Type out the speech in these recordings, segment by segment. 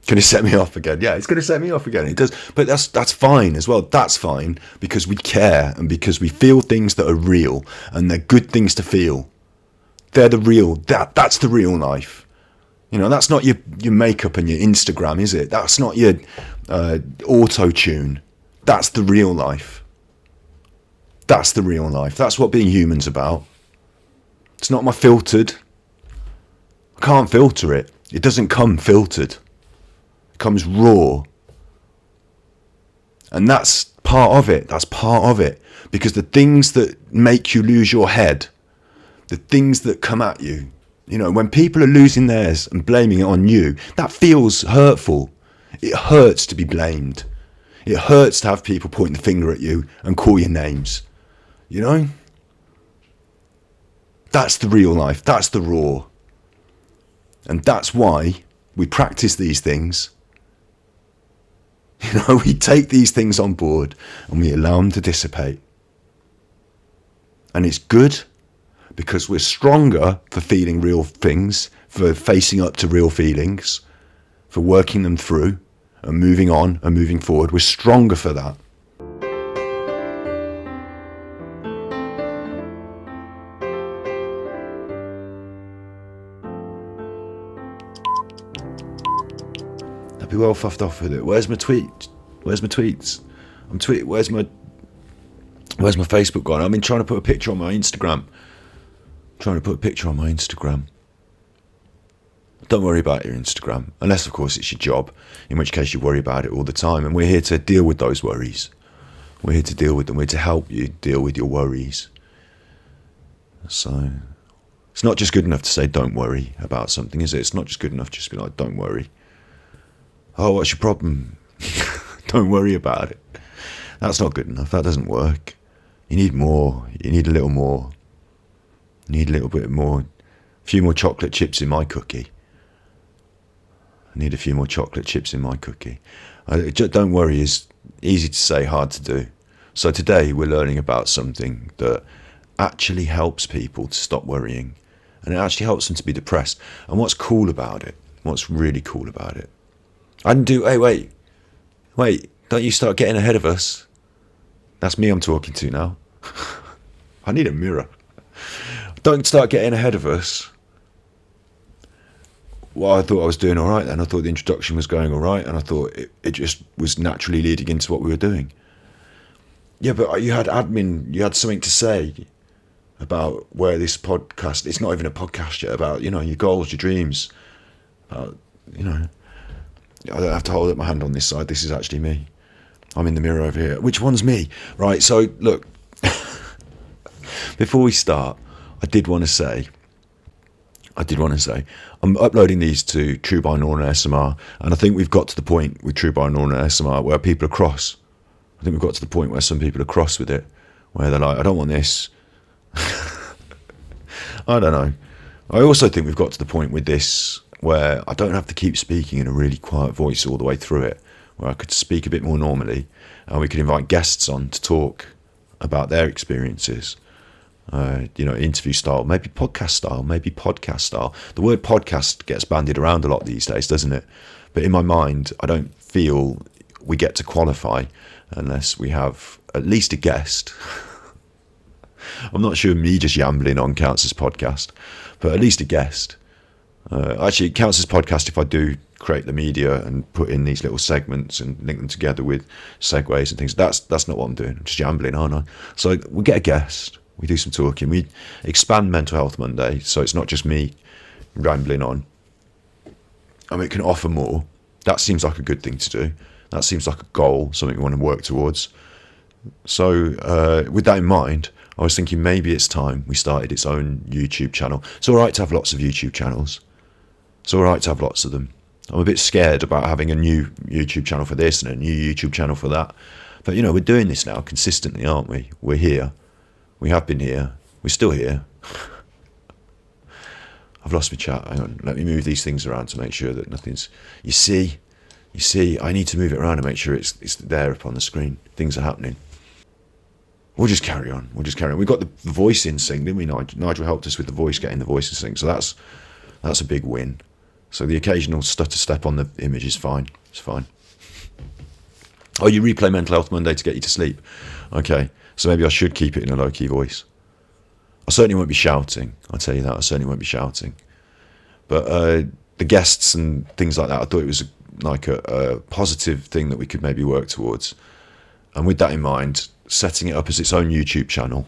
Can it set me off again? Yeah, it's going to set me off again. It does. But that's fine as well. That's fine because we care and because we feel things that are real and they're good things to feel. They're the real, that's the real life. You know, that's not your makeup and your Instagram, is it? That's not your auto-tune. That's the real life. That's the real life. That's what being human's about. It's not my filtered. I can't filter it. It doesn't come filtered. It comes raw. And that's part of it. That's part of it. Because the things that make you lose your head, the things that come at you, you know, when people are losing theirs and blaming it on you, that feels hurtful. It hurts to be blamed. It hurts to have people pointing the finger at you and call you names. You know? That's the real life. That's the raw. And that's why we practice these things. You know, we take these things on board and we allow them to dissipate. And it's good because we're stronger for feeling real things, for facing up to real feelings, for working them through and moving on and moving forward. We're stronger for that. I'd be well fuffed off with it. Where's my tweet? Where's my tweets? Where's my Facebook gone? I've been trying to put a picture on my Instagram. Don't worry about your Instagram, unless of course it's your job, in which case you worry about it all the time. And we're here to deal with those worries. We're here to deal with them. We're here to help you deal with your worries. So it's not just good enough to say don't worry about something, is it? It's not just good enough just to be like, don't worry. Oh, what's your problem? Don't worry about it. That's not good enough. That doesn't work. You need more. You need a little more. You need a little bit more. A few more chocolate chips in my cookie. I need a few more chocolate chips in my cookie. Don't worry is easy to say, hard to do. So today we're learning about something that actually helps people to stop worrying. And it actually helps them to be depressed. And what's cool about it, what's really cool about it, hey, wait, don't you start getting ahead of us. That's me I'm talking to now. I need a mirror. Don't start getting ahead of us. Well, I thought I was doing all right then. I thought the introduction was going all right, and I thought it just was naturally leading into what we were doing. Yeah, but you had admin, you had something to say about where this podcast, it's not even a podcast yet, about, you know, your goals, your dreams, about, you know, I don't have to hold up my hand on this side. This is actually me. I'm in the mirror over here. Which one's me? Right, so look, before we start, I did want to say, I'm uploading these to True Binaural ASMR, and I think we've got to the point with True Binaural ASMR where people are cross. I think we've got to the point where some people are cross with it, where they're like, I don't want this. I don't know. I also think we've got to the point with this where I don't have to keep speaking in a really quiet voice all the way through it, where I could speak a bit more normally, and we could invite guests on to talk about their experiences. You know, interview style, maybe podcast style. The word podcast gets bandied around a lot these days, doesn't it? But in my mind, I don't feel we get to qualify unless we have at least a guest. I'm not sure me just yambling on counts as podcast, but at least a guest. Actually, it counts as podcast if I do create the media and put in these little segments and link them together with segues and things. That's not what I'm doing. I'm just yambling, aren't I? So we get a guest. We do some talking. We expand Mental Health Monday, so it's not just me rambling on. And it can offer more. That seems like a good thing to do. That seems like a goal, something we want to work towards. So with that in mind, I was thinking maybe it's time we started its own YouTube channel. It's all right to have lots of YouTube channels. It's all right to have lots of them. I'm a bit scared about having a new YouTube channel for this and a new YouTube channel for that. But, you know, we're doing this now consistently, aren't we? We're here. We have been here. We're still here. I've lost my chat. Hang on. Let me move these things around to make sure that nothing's... You see, I need to move it around and make sure it's there up on the screen. Things are happening. We'll just carry on. We got the voice in sync, didn't we? Nigel helped us with the voice, getting the voice in sync. So that's a big win. So the occasional stutter step on the image is fine. It's fine. Oh, you replay Mental Health Monday to get you to sleep. Okay, so maybe I should keep it in a low-key voice. I certainly won't be shouting. I'll tell you that. I certainly won't be shouting. But the guests and things like that, I thought it was like a positive thing that we could maybe work towards. And with that in mind, setting it up as its own YouTube channel,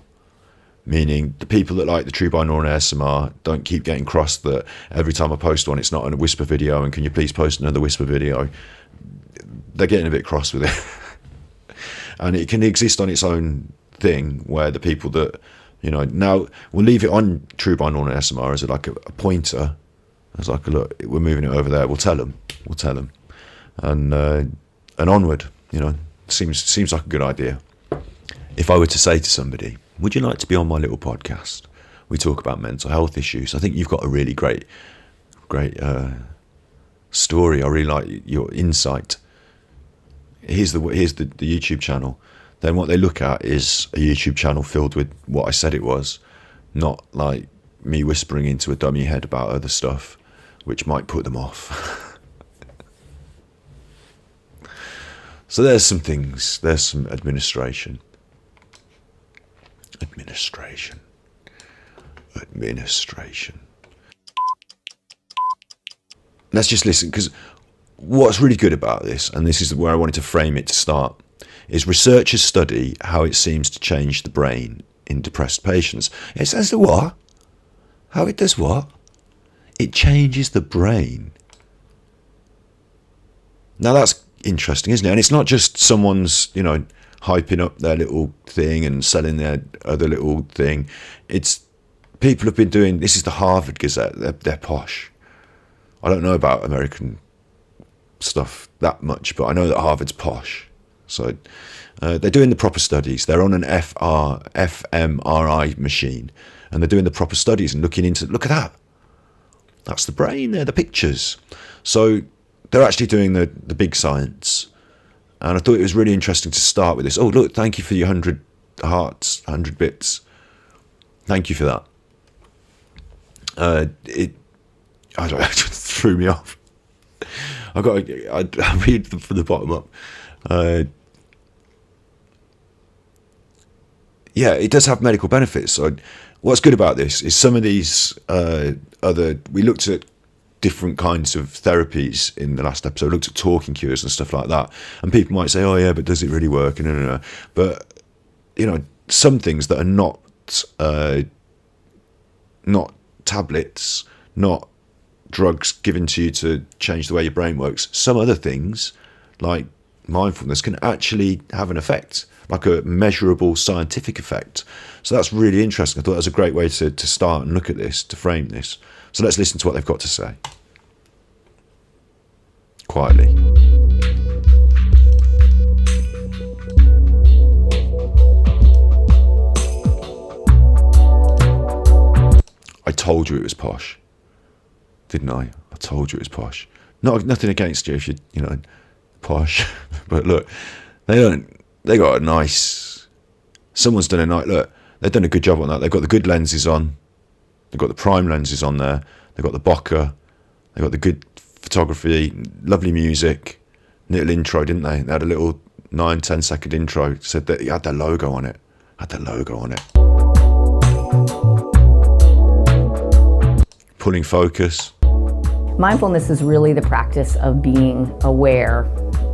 meaning the people that like the True Binaural ASMR don't keep getting cross that every time I post one, it's not a whisper video, and can you please post another whisper video? They're getting a bit cross with it. And it can exist on its own thing where the people that, you know, now we'll leave it on True Binaural ASMR as like a pointer. It's like, look, we're moving it over there. We'll tell them, and onward. You know, seems like a good idea. If I were to say to somebody, would you like to be on my little podcast? We talk about mental health issues. I think you've got a really great story. I really like your insight. Here's the YouTube channel. Then what they look at is a YouTube channel filled with what I said it was, not like me whispering into a dummy head about other stuff, which might put them off. So there's some things. There's some administration. Let's just listen, because what's really good about this, and this is where I wanted to frame it to start, is researchers study how it seems to change the brain in depressed patients. It says what? How it does what? It changes the brain. Now that's interesting, isn't it? And it's not just someone's, you know, hyping up their little thing and selling their other little thing. It's people have been doing, this is the Harvard Gazette, they're posh. I don't know about American stuff that much, but I know that Harvard's posh. So they're doing the proper studies. They're on an fMRI machine, and they're doing the proper studies and looking into, look at that. That's the brain there, the pictures. So they're actually doing the big science. And I thought it was really interesting to start with this. Oh, look, thank you for your 100 hearts, 100 bits. Thank you for that. I don't know, it just threw me off. I read from the bottom up. Yeah, it does have medical benefits. So what's good about this is some of these we looked at different kinds of therapies in the last episode. We looked at talking cures and stuff like that. And people might say, oh yeah, but does it really work? And no. But, you know, some things that are not tablets, not drugs given to you to change the way your brain works. Some other things, like mindfulness, can actually have an effect, like a measurable scientific effect. So that's really interesting. I thought that was a great way to start and look at this, to frame this. So let's listen to what they've got to say. Quietly. I told you it was posh, didn't I? I told you it was posh. Nothing against you if you know, posh. But look, they got a nice, someone's done a nice, look, they've done a good job on that. They've got the good lenses on. They've got the prime lenses on there. They've got the bokeh. They've got the good photography, lovely music. Little intro, didn't they? They had a little 9-10 second intro. Said that it had their logo on it. Pulling focus. Mindfulness is really the practice of being aware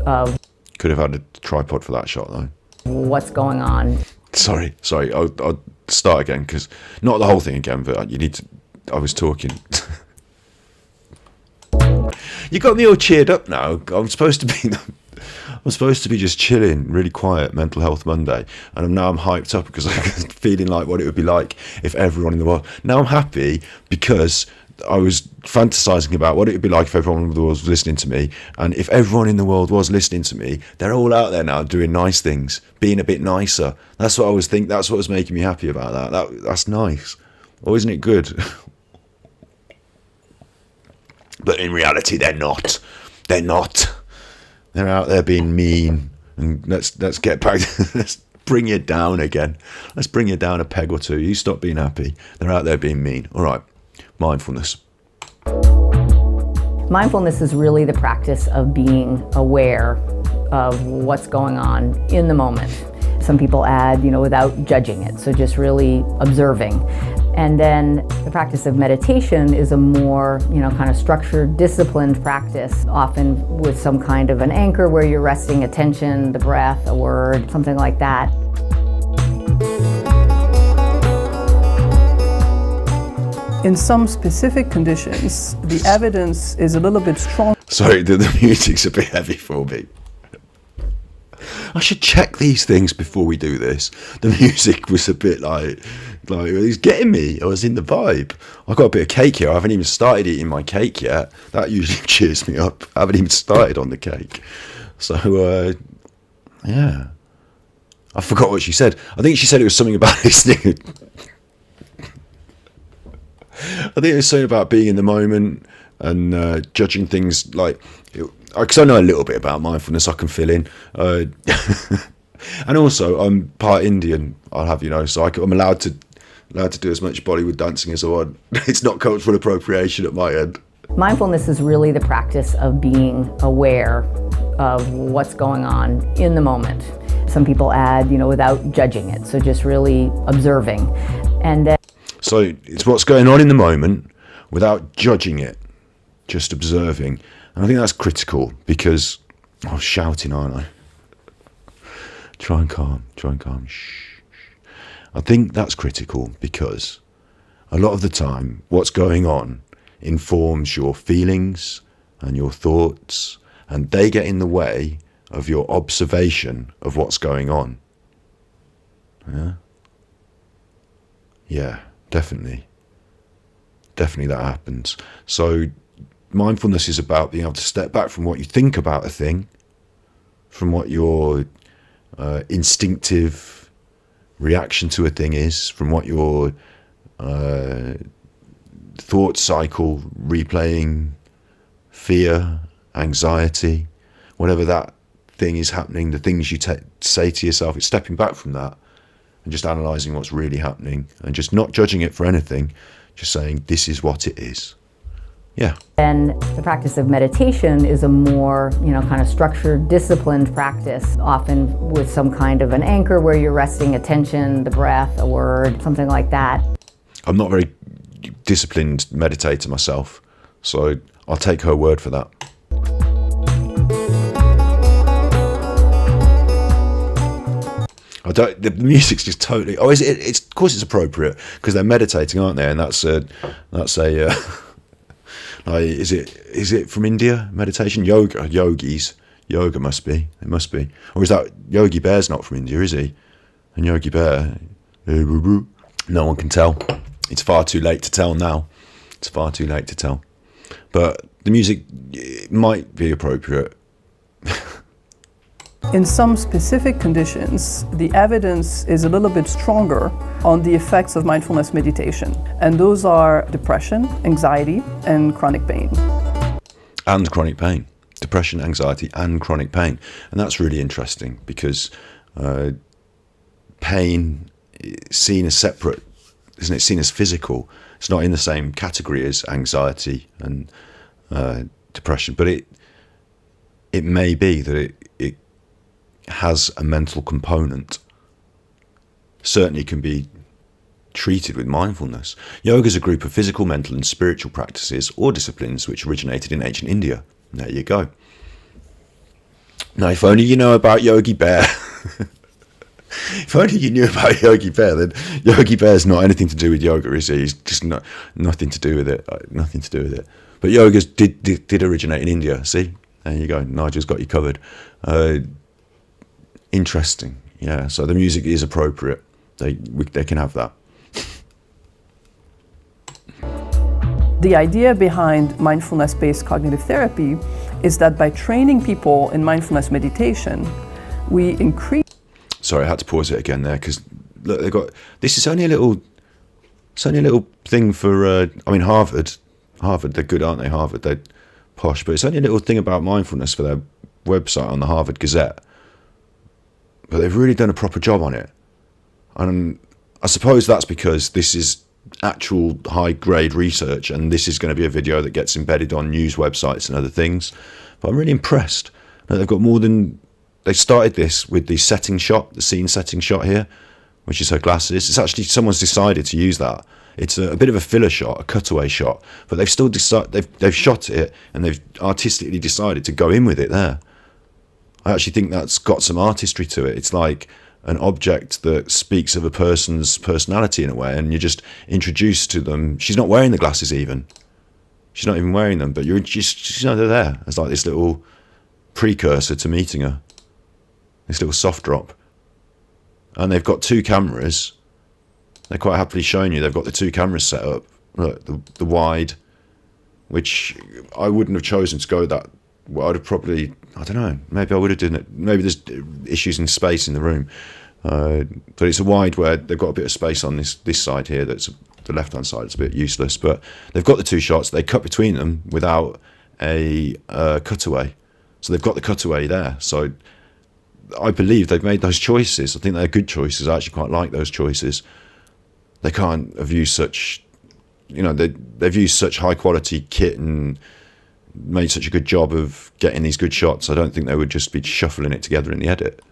of. Could have had a tripod for that shot though. What's going on. Sorry. I'll start again, because not the whole thing again, but you need to. I was talking. You got me all cheered up now. I'm supposed to be just chilling, really quiet, Mental Health Monday, and now I'm hyped up because I'm feeling like what it would be like if everyone in the world. Now I'm happy because I was fantasizing about what it would be like if everyone in the world was listening to me, and if everyone in the world was listening to me, they're all out there now doing nice things, being a bit nicer. That's what I was thinking. That's what was making me happy about that. That's nice. Oh, isn't it good? But in reality, they're not. They're out there being mean. And let's get back. Let's bring you down again. Let's bring you down a peg or two. You stop being happy. They're out there being mean. All right. Mindfulness. Mindfulness is really the practice of being aware of what's going on in the moment. Some people add, without judging it, so just really observing. And then the practice of meditation is a more, kind of structured, disciplined practice, often with some kind of an anchor where you're resting attention, the breath, a word, something like that. In some specific conditions, the evidence is a little bit strong. Sorry, the music's a bit heavy for me. I should check these things before we do this. The music was a bit like it was getting me. I was in the vibe. I got a bit of cake here. I haven't even started eating my cake yet. That usually cheers me up. I haven't even started on the cake. So, yeah. I forgot what she said. I think she said it was something about listening. I think it was something about being in the moment and judging things because I know a little bit about mindfulness. I can fill in. And also, I'm part Indian, I'll have you know, so I'm allowed to do as much Bollywood dancing as I want. It's not cultural appropriation at my end. Mindfulness is really the practice of being aware of what's going on in the moment. Some people add, without judging it, so just really observing. And then so it's what's going on in the moment without judging it, just observing. And I think that's critical because I was shouting, aren't I? Try and calm. Shh. I think that's critical because a lot of the time what's going on informs your feelings and your thoughts, and they get in the way of your observation of what's going on. Yeah, definitely that happens. So mindfulness is about being able to step back from what you think about a thing, from what your instinctive reaction to a thing is, from what your thought cycle replaying, fear, anxiety, whatever that thing is happening, the things you say to yourself. It's stepping back from that and just analysing what's really happening and just not judging it for anything, just saying this is what it is. Yeah. And the practice of meditation is a more, kind of structured, disciplined practice, often with some kind of an anchor where you're resting attention, the breath, a word, something like that. I'm not very disciplined meditator myself, so I'll take her word for that. The music's just totally. Oh, it's of course it's appropriate because they're meditating, aren't they? And that's a. Is it from India? Meditation, yogis, yoga must be. It must be. Or is that Yogi Bear's not from India? Is he? And Yogi Bear, no one can tell. It's far too late to tell now. It's far too late to tell. But the music might be appropriate. In some specific conditions, the evidence is a little bit stronger on the effects of mindfulness meditation. And those are depression, anxiety, and chronic pain. And chronic pain. Depression, anxiety, and chronic pain. And that's really interesting because pain is seen as separate, isn't it? Seen as physical. It's not in the same category as anxiety and depression. But it may be that it has a mental component. Certainly can be treated with mindfulness. Yoga is a group of physical, mental and spiritual practices or disciplines which originated in ancient India. There you go. Now, if only you know about Yogi Bear. If only you knew about Yogi Bear, then Yogi Bear's not anything to do with yoga, is he? He's just nothing to do with it. Nothing to do with it. But yoga did originate in India. See? There you go. Nigel's got you covered. Interesting. Yeah. So the music is appropriate. They can have that. The idea behind mindfulness-based cognitive therapy is that by training people in mindfulness meditation, we increase... Sorry, I had to pause it again there because look, they got this is only a little thing for Harvard, they're good, aren't they? Harvard, they're posh, but it's only a little thing about mindfulness for their website on the Harvard Gazette. But they've really done a proper job on it, and I suppose that's because this is actual high-grade research, and this is going to be a video that gets embedded on news websites and other things. But I'm really impressed that they've got more than... They started this with the setting shot, the scene setting shot here, which is her glasses. It's actually, someone's decided to use that. It's a bit of a filler shot, a cutaway shot, but they've still decided, they've shot it, and they've artistically decided to go in with it there. I actually think that's got some artistry to it. It's like an object that speaks of a person's personality in a way, and you're just introduced to them. She's not wearing the glasses even. She's not even wearing them, but you're just, you know, they're there. It's like this little precursor to meeting her. This little soft drop. And they've got two cameras. They're quite happily showing you they've got the two cameras set up. Look, the wide, which I wouldn't have chosen to go that. Well, I'd have probably, I don't know, maybe I would have done it. Maybe there's issues in space in the room. But it's a wide where they've got a bit of space on this side here. That's the left-hand side. It's a bit useless. But they've got the two shots. They cut between them without a cutaway. So they've got the cutaway there. So I believe they've made those choices. I think they're good choices. I actually quite like those choices. They can't have used such, you know, they've used such high-quality kit and made such a good job of getting these good shots. I don't think they would just be shuffling it together in the edit.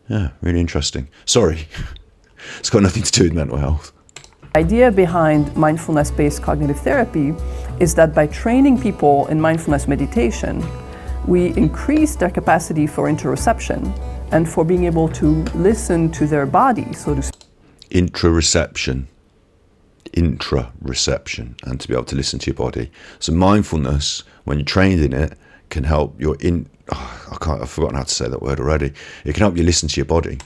Yeah, really interesting. Sorry, it's got nothing to do with mental health. The idea behind mindfulness-based cognitive therapy is that by training people in mindfulness meditation, we increase their capacity for interoception and for being able to listen to their body, so to speak. Intrareception, and to be able to listen to your body. So mindfulness, when you're trained in it, can help your I've forgotten how to say that word already. It can help you listen to your body.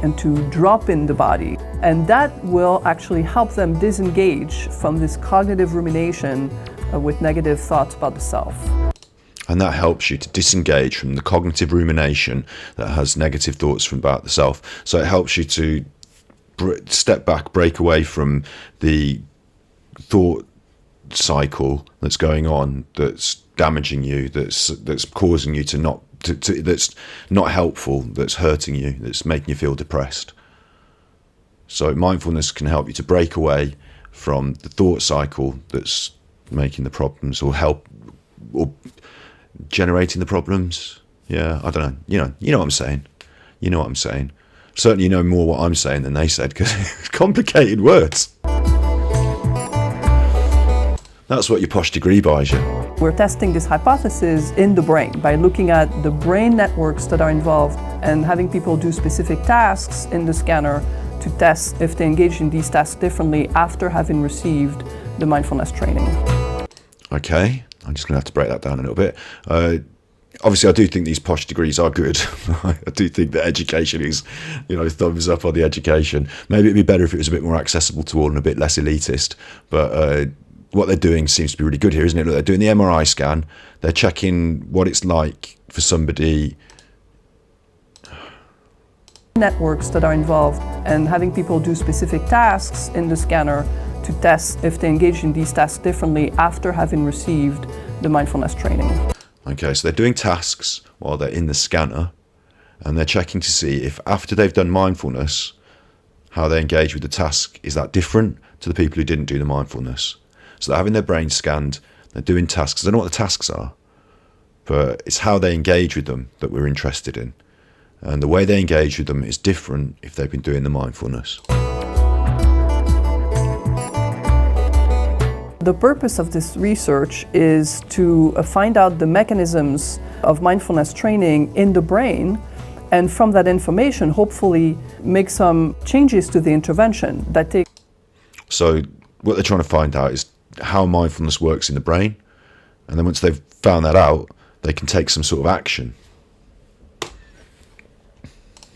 And to drop in the body. And that will actually help them disengage from this cognitive rumination with negative thoughts about the self. And that helps you to disengage from the cognitive rumination that has negative thoughts about the self. So it helps you to step back, break away from the thought cycle that's going on, that's damaging you, that's causing you to that's not helpful, that's hurting you, that's making you feel depressed. So mindfulness can help you to break away from the thought cycle that's making the problems, or generating the problems. Yeah, I don't know. You know what I'm saying. You know what I'm saying. Certainly you know more what I'm saying than they said, because it's complicated words. That's what your posh degree buys you. We're testing this hypothesis in the brain by looking at the brain networks that are involved and having people do specific tasks in the scanner to test if they engage in these tasks differently after having received the mindfulness training. Okay, I'm just going to have to break that down a little bit. Obviously, I do think these posh degrees are good. I do think that education is, thumbs up on the education. Maybe it'd be better if it was a bit more accessible to all and a bit less elitist. But what they're doing seems to be really good here, isn't it? Look, they're doing the MRI scan. They're checking what it's like for somebody. Networks that are involved and having people do specific tasks in the scanner to test if they engage in these tasks differently after having received the mindfulness training. Okay, so they're doing tasks while they're in the scanner, and they're checking to see if after they've done mindfulness, how they engage with the task. Is that different to the people who didn't do the mindfulness? So they're having their brain scanned, they're doing tasks. I don't know what the tasks are, but it's how they engage with them that we're interested in. And the way they engage with them is different if they've been doing the mindfulness. The purpose of this research is to find out the mechanisms of mindfulness training in the brain, and from that information, hopefully make some changes to the intervention that take. So what they're trying to find out is how mindfulness works in the brain, and then once they've found that out, they can take some sort of action.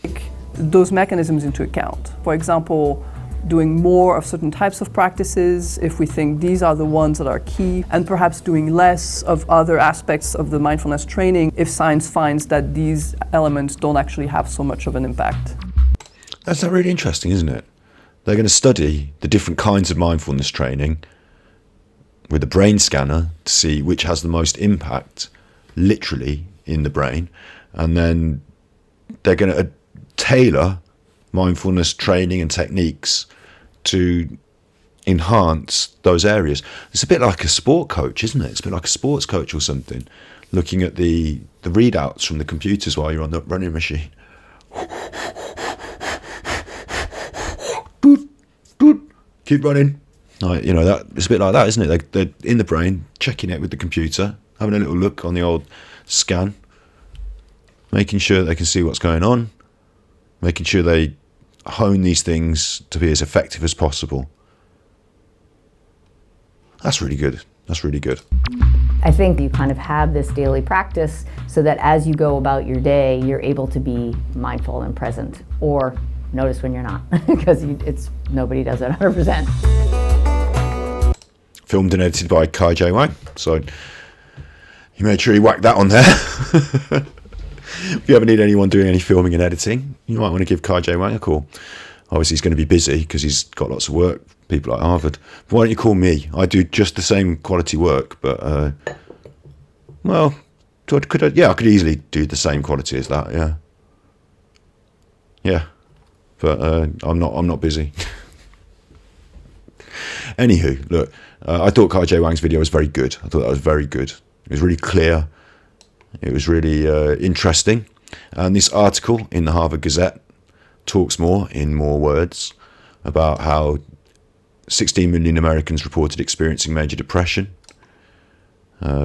Take those mechanisms into account. For example, doing more of certain types of practices if we think these are the ones that are key, and perhaps doing less of other aspects of the mindfulness training if science finds that these elements don't actually have so much of an impact. That's really interesting, isn't it? They're going to study the different kinds of mindfulness training with a brain scanner to see which has the most impact literally in the brain, and then they're going to tailor mindfulness training and techniques to enhance those areas. It's a bit like a sport coach, isn't it? It's a bit like a sports coach or something, looking at the readouts from the computers while you're on the running machine. Keep running. Like, you know, that it's a bit like that, isn't it? They're in the brain, checking it with the computer, having a little look on the old scan, making sure they can see what's going on, making sure they hone these things to be as effective as possible. That's really good. That's really good. I think you kind of have this daily practice so that as you go about your day, you're able to be mindful and present, or notice when you're not, because nobody does it 100%. Filmed and edited by Kai J. Wang. So you made sure you whacked that on there. If you ever need anyone doing any filming and editing, you might want to give Kai J. Wang a call. Obviously, he's going to be busy because he's got lots of work, people like Harvard. But why don't you call me? I do just the same quality work, but, well, I could easily do the same quality as that, yeah. Yeah, but I'm not busy. Anywho, look, I thought Kai J. Wang's video was very good. I thought that was very good. It was really clear. It was really interesting. And this article in the Harvard Gazette talks more, in more words, about how 16 million Americans reported experiencing major depression.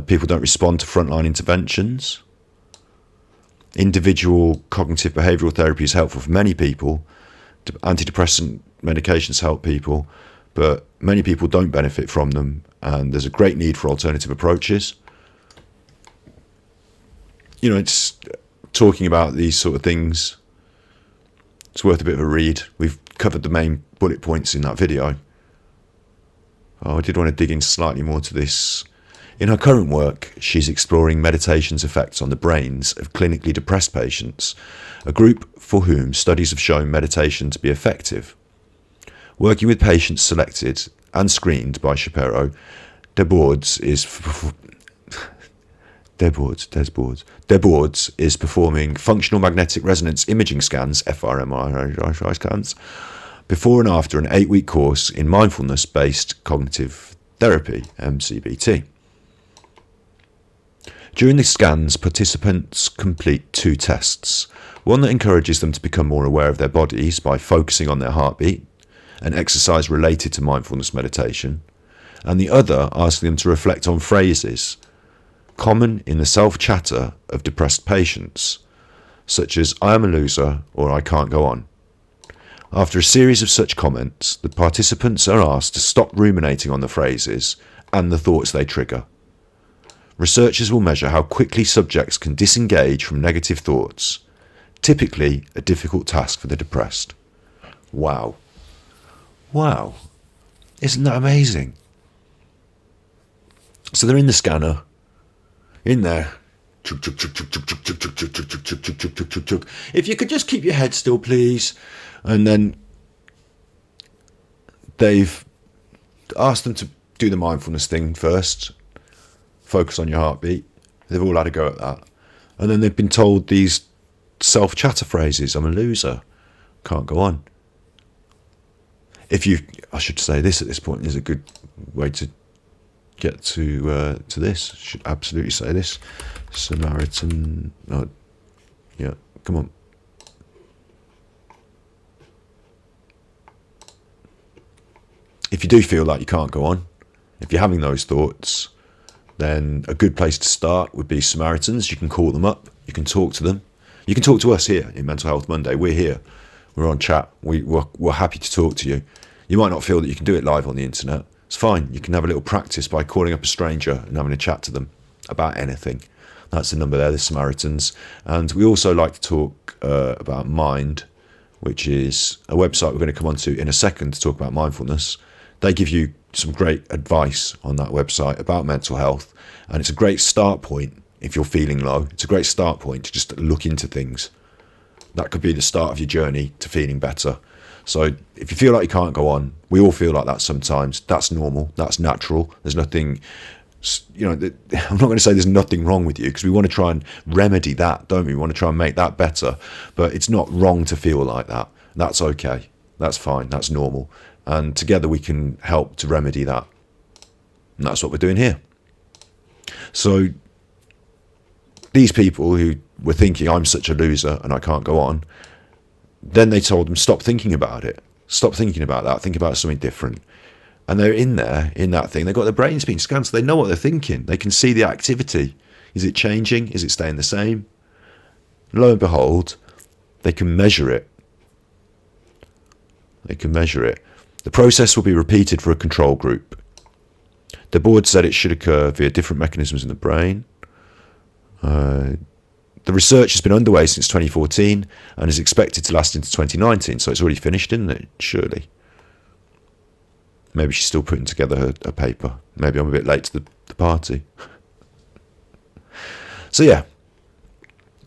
People don't respond to frontline interventions. Individual cognitive behavioural therapy is helpful for many people. Antidepressant medications help people, but many people don't benefit from them, and there's a great need for alternative approaches. You know, it's talking about these sort of things. It's worth a bit of a read. We've covered the main bullet points in that video. I did want to dig in slightly more to this. In her current work, she's exploring meditation's effects on the brains of clinically depressed patients, a group for whom studies have shown meditation to be effective. Working with patients selected and screened by Shapiro, Desbordes is performing functional magnetic resonance imaging scans, fMRI scans, before and after an 8-week course in mindfulness-based cognitive therapy, MCBT. During the scans, participants complete 2 tests, one that encourages them to become more aware of their bodies by focusing on their heartbeat, an exercise related to mindfulness meditation, and the other asking them to reflect on phrases common in the self-chatter of depressed patients, such as "I am a loser" or "I can't go on." After a series of such comments, the participants are asked to stop ruminating on the phrases and the thoughts they trigger. Researchers will measure how quickly subjects can disengage from negative thoughts, typically a difficult task for the depressed. Wow. Wow. Isn't that amazing? So they're in the scanner, in there. If you could just keep your head still, please. And then they've asked them to do the mindfulness thing first. Focus on your heartbeat. They've all had a go at that. And then they've been told these self-chatter phrases. I'm a loser. Can't go on. I should say this at this point is a good way to get to this. Should absolutely say this. Samaritan. No, yeah, come on. If you do feel like you can't go on, if you're having those thoughts, then a good place to start would be Samaritans. You can call them up. You can talk to them. You can talk to us here in Mental Health Monday. We're here. We're on chat. We're happy to talk to you. You might not feel that you can do it live on the internet. It's fine. You can have a little practice by calling up a stranger and having a chat to them about anything. That's the number there, the Samaritans. And we also like to talk about Mind, which is a website we're going to come on to in a second to talk about mindfulness. They give you some great advice on that website about mental health. And it's a great start point if you're feeling low. It's a great start point to just look into things. That could be the start of your journey to feeling better. So if you feel like you can't go on, we all feel like that sometimes. That's normal. That's natural. There's nothing, I'm not going to say there's nothing wrong with you, because we want to try and remedy that, don't we? We want to try and make that better. But it's not wrong to feel like that. That's okay. That's fine. That's normal. And together we can help to remedy that. And that's what we're doing here. So these people who were thinking, I'm such a loser and I can't go on, then they told them, stop thinking about it. Stop thinking about that. Think about something different. And they're in there, in that thing. They've got their brains being scanned, so they know what they're thinking. They can see the activity. Is it changing? Is it staying the same? Lo and behold, they can measure it. They can measure it. The process will be repeated for a control group. The board said it should occur via different mechanisms in the brain. The research has been underway since 2014 and is expected to last into 2019, so it's already finished, isn't it? Surely. Maybe she's still putting together her paper. Maybe I'm a bit late to the party. So yeah,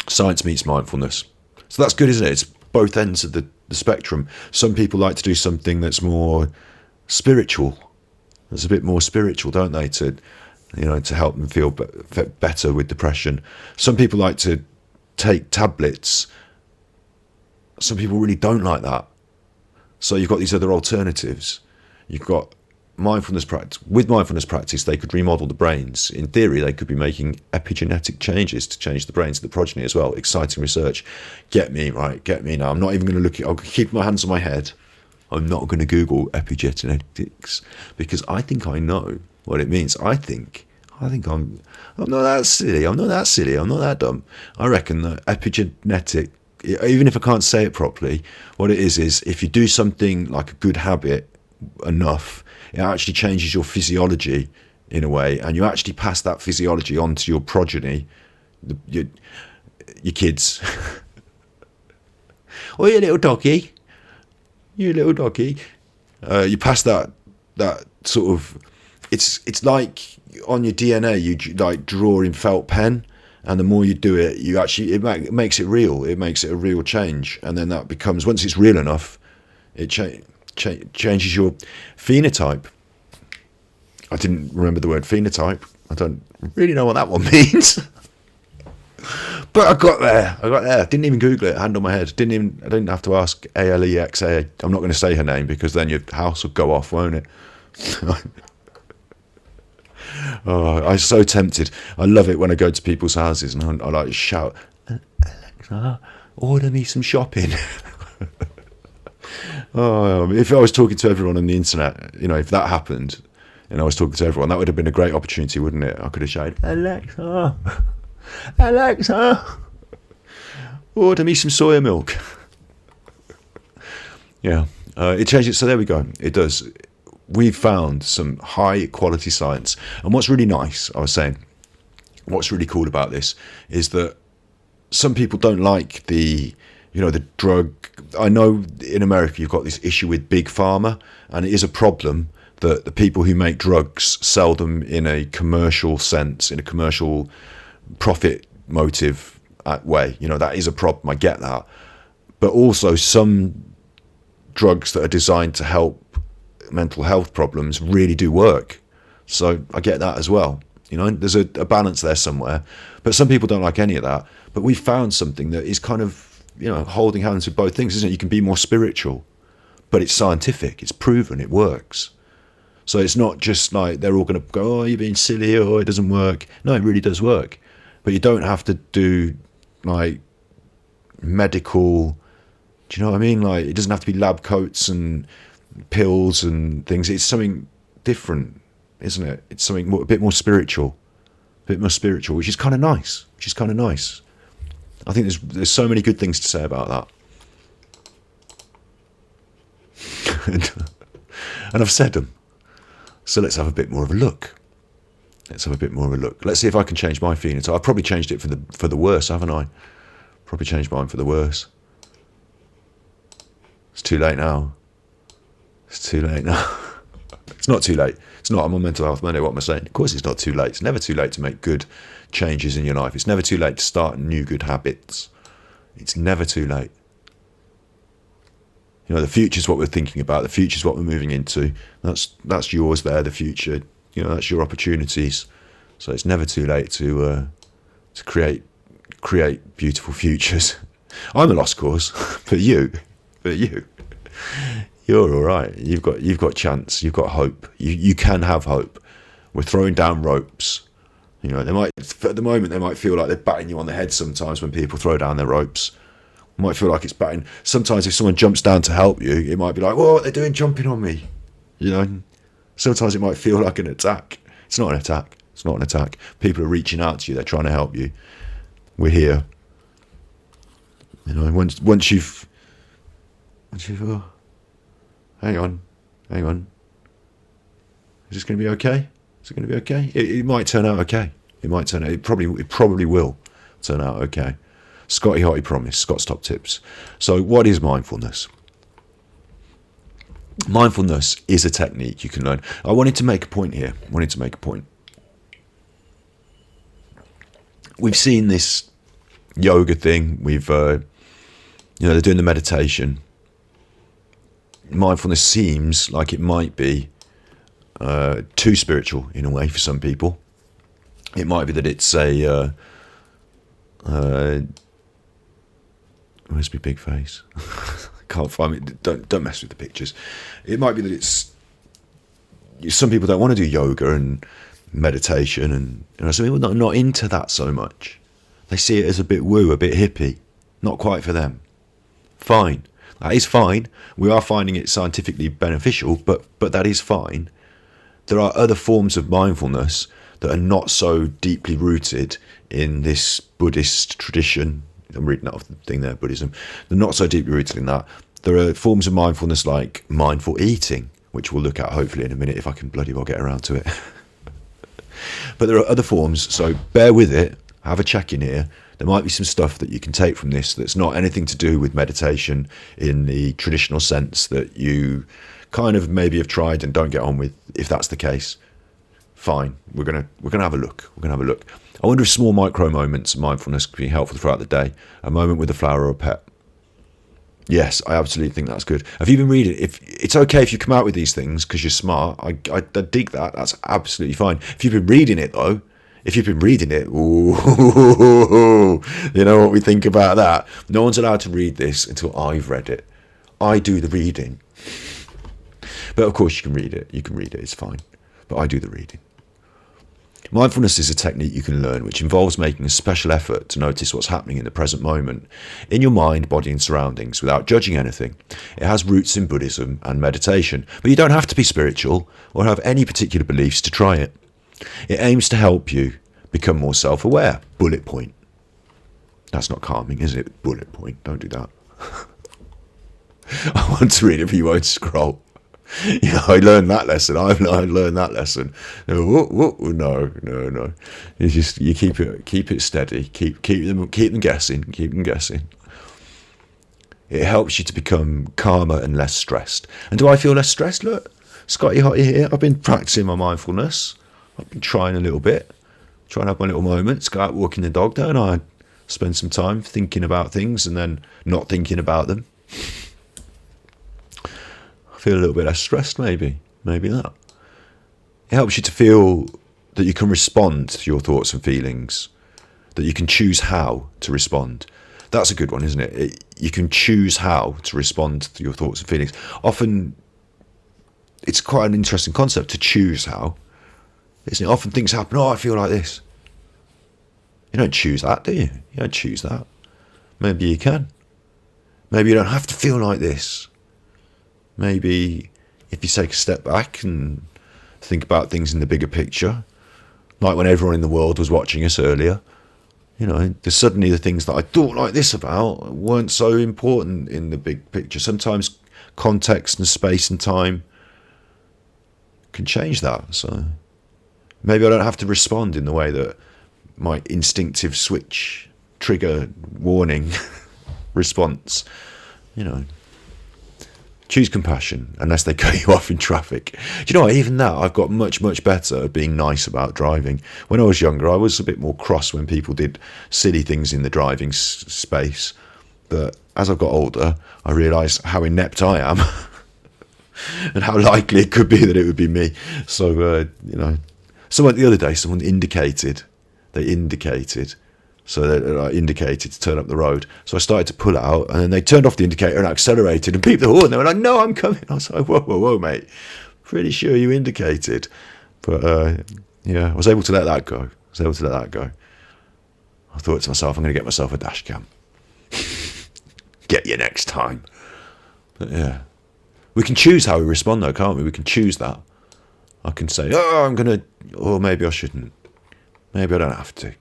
science meets mindfulness. So that's good, isn't it? It's both ends of the spectrum. Some people like to do something that's more spiritual. That's a bit more spiritual, don't they? To help them feel better with depression. Some people like to take tablets. Some people really don't like that. So you've got these other alternatives. You've got mindfulness practice. With mindfulness practice, they could remodel the brains. In theory, they could be making epigenetic changes to change the brains of the progeny as well. Exciting research. Get me now. I'm not even going to look at it. I'll keep my hands on my head. I'm not going to Google epigenetics because I think I know what it means. I think I'm not that silly. I'm not that dumb. I reckon that epigenetic, even if I can't say it properly, what it is if you do something like a good habit enough, it actually changes your physiology in a way, and you actually pass that physiology on to your progeny, your kids. Oh, you little doggy. You pass that sort of, it's like on your DNA, you like draw in felt pen, and the more you do it, it makes it real. It makes it a real change, and then that becomes, once it's real enough, it changes your phenotype. I didn't remember the word phenotype. I don't really know what that one means. But I got there. Didn't even Google it. Hand on my head. I didn't have to ask Alexa. I'm not going to say her name because then your house will go off, won't it? Oh, I'm so tempted. I love it when I go to people's houses and I like shout, Alexa, order me some shopping. Oh, if I was talking to everyone on the internet, if that happened and I was talking to everyone, that would have been a great opportunity, wouldn't it? I could have shouted, Alexa, order me some soya milk. Yeah, it changes. So there we go. It does. We've found some high quality science. And what's really nice, I was saying, what's really cool about this is that some people don't like the drug. I know in America you've got this issue with big pharma, and it is a problem that the people who make drugs sell them in a commercial sense, in a commercial profit motive way. That is a problem. I get that. But also some drugs that are designed to help mental health problems really do work. So I get that as well. There's a balance there somewhere. But some people don't like any of that. But we found something that is kind of, holding hands with both things, isn't it? You can be more spiritual, but it's scientific. It's proven. It works. So it's not just like they're all going to go, oh, you're being silly, or it doesn't work. No, it really does work. But you don't have to do like medical, do you know what I mean? Like, it doesn't have to be lab coats and pills and things. It's something different, isn't it? It's something a bit more spiritual, which is kind of nice. I think there's so many good things to say about that. And I've said them. So let's have a bit more of a look. Let's see if I can change my phenotype. I've probably changed it for the worse, haven't I? Probably changed mine for the worse. It's too late now. It's not too late. It's not. I'm on Mental Health Monday. What am I saying? Of course it's not too late. It's never too late to make good changes in your life. It's never too late to start new good habits. It's never too late. The future's what we're thinking about. The future's what we're moving into. That's yours there, the future. That's your opportunities. So it's never too late to create beautiful futures. I'm a lost cause, but you, You're all right. You've got chance. You've got hope. You can have hope. We're throwing down ropes. You know, at the moment they might feel like they're batting you on the head sometimes when people throw down their ropes. It might feel like it's batting. Sometimes if someone jumps down to help you, it might be like, "Whoa, what they're doing jumping on me?" You know. Sometimes it might feel like an attack. It's not an attack. It's not an attack. People are reaching out to you. They're trying to help you. We're here. You know, once you've oh, hang on. Is this going to be okay? Is it going to be okay? It might turn out okay. It probably will turn out okay. Scotty Hottie promise. Scott's top tips. So, what is mindfulness? Mindfulness is a technique you can learn. I wanted to make a point here. We've seen this yoga thing. They're doing the meditation. Mindfulness seems like it might be too spiritual in a way for some people. It might be that it's where's my big face? Can't find it. Don't mess with the pictures. It might be that it's some people don't want to do yoga and meditation, and some people are not into that so much. They see it as a bit woo, a bit hippie. Not quite for them. Fine. That is fine. We are finding it scientifically beneficial, but that is fine. There are other forms of mindfulness that are not so deeply rooted in this Buddhist tradition. I'm reading that off the thing there, Buddhism. They're not so deeply rooted in that. There are forms of mindfulness like mindful eating, which we'll look at hopefully in a minute if I can bloody well get around to it. But there are other forms, so bear with it. Have a check in here. There might be some stuff that you can take from this that's not anything to do with meditation in the traditional sense that you kind of maybe have tried and don't get on with. If that's the case, fine. We're gonna have a look. I wonder if small micro moments of mindfulness can be helpful throughout the day. A moment with a flower or a pet. Yes, I absolutely think that's good. Have you been reading? If it's okay if you come out with these things because you're smart, I dig that. That's absolutely fine. If you've been reading it though, ooh, you know what we think about that? No one's allowed to read this until I've read it. I do the reading. But of course you can read it. It's fine. But I do the reading. Mindfulness is a technique you can learn which involves making a special effort to notice what's happening in the present moment, in your mind, body and surroundings, without judging anything. It has roots in Buddhism and meditation, but you don't have to be spiritual or have any particular beliefs to try it. It aims to help you become more self-aware. Bullet point. That's not calming, is it? Bullet point. Don't do that. I want to read it, but you won't scroll. You know, I learned that lesson. I learned that lesson. No. You keep it steady. Keep them guessing. It helps you to become calmer and less stressed. And do I feel less stressed? Look, Scotty Hottie here. I've been practicing my mindfulness. I've been trying a little bit. Trying to have my little moments. Go out walking the dog, don't I? Spend some time thinking about things and then not thinking about them. Feel a little bit less stressed, maybe that. It helps you to feel that you can respond to your thoughts and feelings, that you can choose how to respond. That's a good one, isn't it? You can choose how to respond to your thoughts and feelings. Often, it's quite an interesting concept to choose how, isn't it? Often things happen, I feel like this. You don't choose that, do you? You don't choose that. Maybe you can. Maybe you don't have to feel like this. Maybe if you take a step back and think about things in the bigger picture, like when everyone in the world was watching us earlier, you know, suddenly the things that I thought like this about weren't so important in the big picture. Sometimes context and space and time can change that. So maybe I don't have to respond in the way that my instinctive switch, trigger, warning response, you know. Choose compassion, unless they cut you off in traffic. Do you know what? Even that, I've got much, much better at being nice about driving. When I was younger, I was a bit more cross when people did silly things in the driving space. But as I've got older, I realise how inept I am and how likely it could be that it would be me. So, you know, someone the other day, someone indicated, So that I indicated to turn up the road. So I started to pull out, and then they turned off the indicator and accelerated and beeped the horn. They were like, "No, I'm coming." I was like, whoa, mate. Pretty sure you indicated. But yeah, I was able to let that go. I thought to myself, I'm going to get myself a dash cam. Get you next time. But yeah. We can choose how we respond though, can't we? We can choose that. I can say, I'm going to, or maybe I shouldn't. Maybe I don't have to.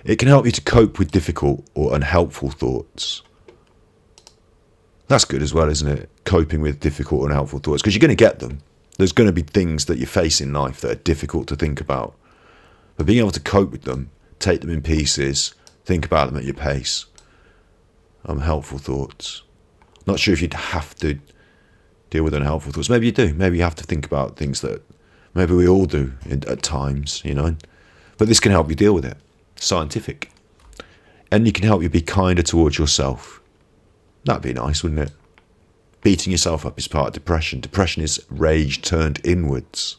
It can help you to cope with difficult or unhelpful thoughts. That's good as well, isn't it? Coping with difficult or unhelpful thoughts, because you're going to get them. There's going to be things that you face in life that are difficult to think about. But being able to cope with them, take them in pieces, think about them at your pace. Unhelpful thoughts. Not sure if you'd have to deal with unhelpful thoughts. Maybe you do. Maybe you have to think about things that maybe we all do at times, you know. But this can help you deal with it. Scientific. And you can help you be kinder towards yourself. That'd be nice, wouldn't it? Beating yourself up is part of depression. Depression is rage turned inwards.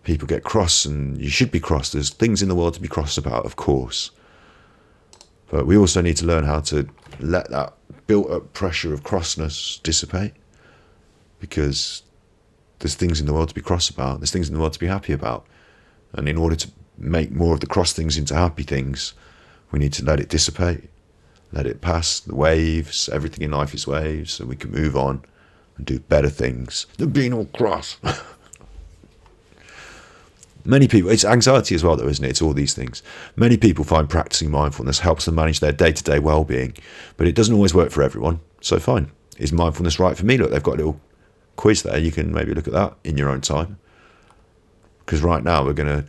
People get cross, and you should be cross. There's things in the world to be cross about, of course. But we also need to learn how to let that built up pressure of crossness dissipate. Because there's things in the world to be cross about. There's things in the world to be happy about. And in order to make more of the cross things into happy things, we need to let it dissipate. Let it pass, the waves, everything in life is waves, so we can move on and do better things than being all cross. Many people, it's anxiety as well though, isn't it? It's all these things. Many people find practicing mindfulness helps them manage their day-to-day well-being, but it doesn't always work for everyone, so fine. Is mindfulness right for me? Look, they've got a little quiz there, you can maybe look at that in your own time. Because right now we're going to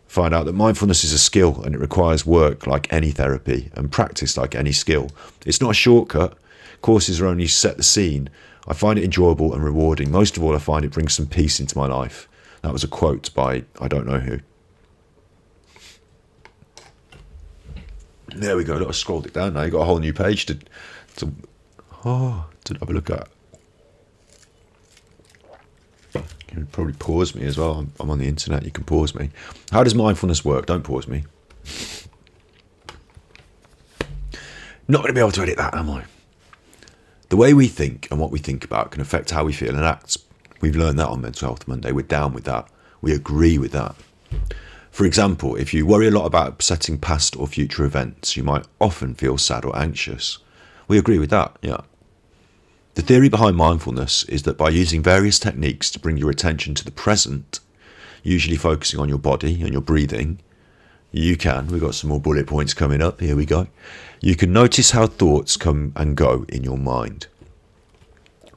find out that mindfulness is a skill, and it requires work like any therapy and practice like any skill. It's not a shortcut. Courses are only set the scene. I find it enjoyable and rewarding. Most of all, I find it brings some peace into my life. That was a quote by I don't know who. There we go. I scrolled it down now. You got a whole new page to have a look at. You can probably pause me as well. I'm on the internet. You can pause me. How does mindfulness work? Don't pause me. Not going to be able to edit that, am I? The way we think and what we think about can affect how we feel and act. We've learned that on Mental Health Monday. We're down with that. We agree with that. For example, if you worry a lot about upsetting past or future events, you might often feel sad or anxious. We agree with that, yeah. The theory behind mindfulness is that by using various techniques to bring your attention to the present, usually focusing on your body and your breathing, we've got some more bullet points coming up, here we go. You can notice how thoughts come and go in your mind.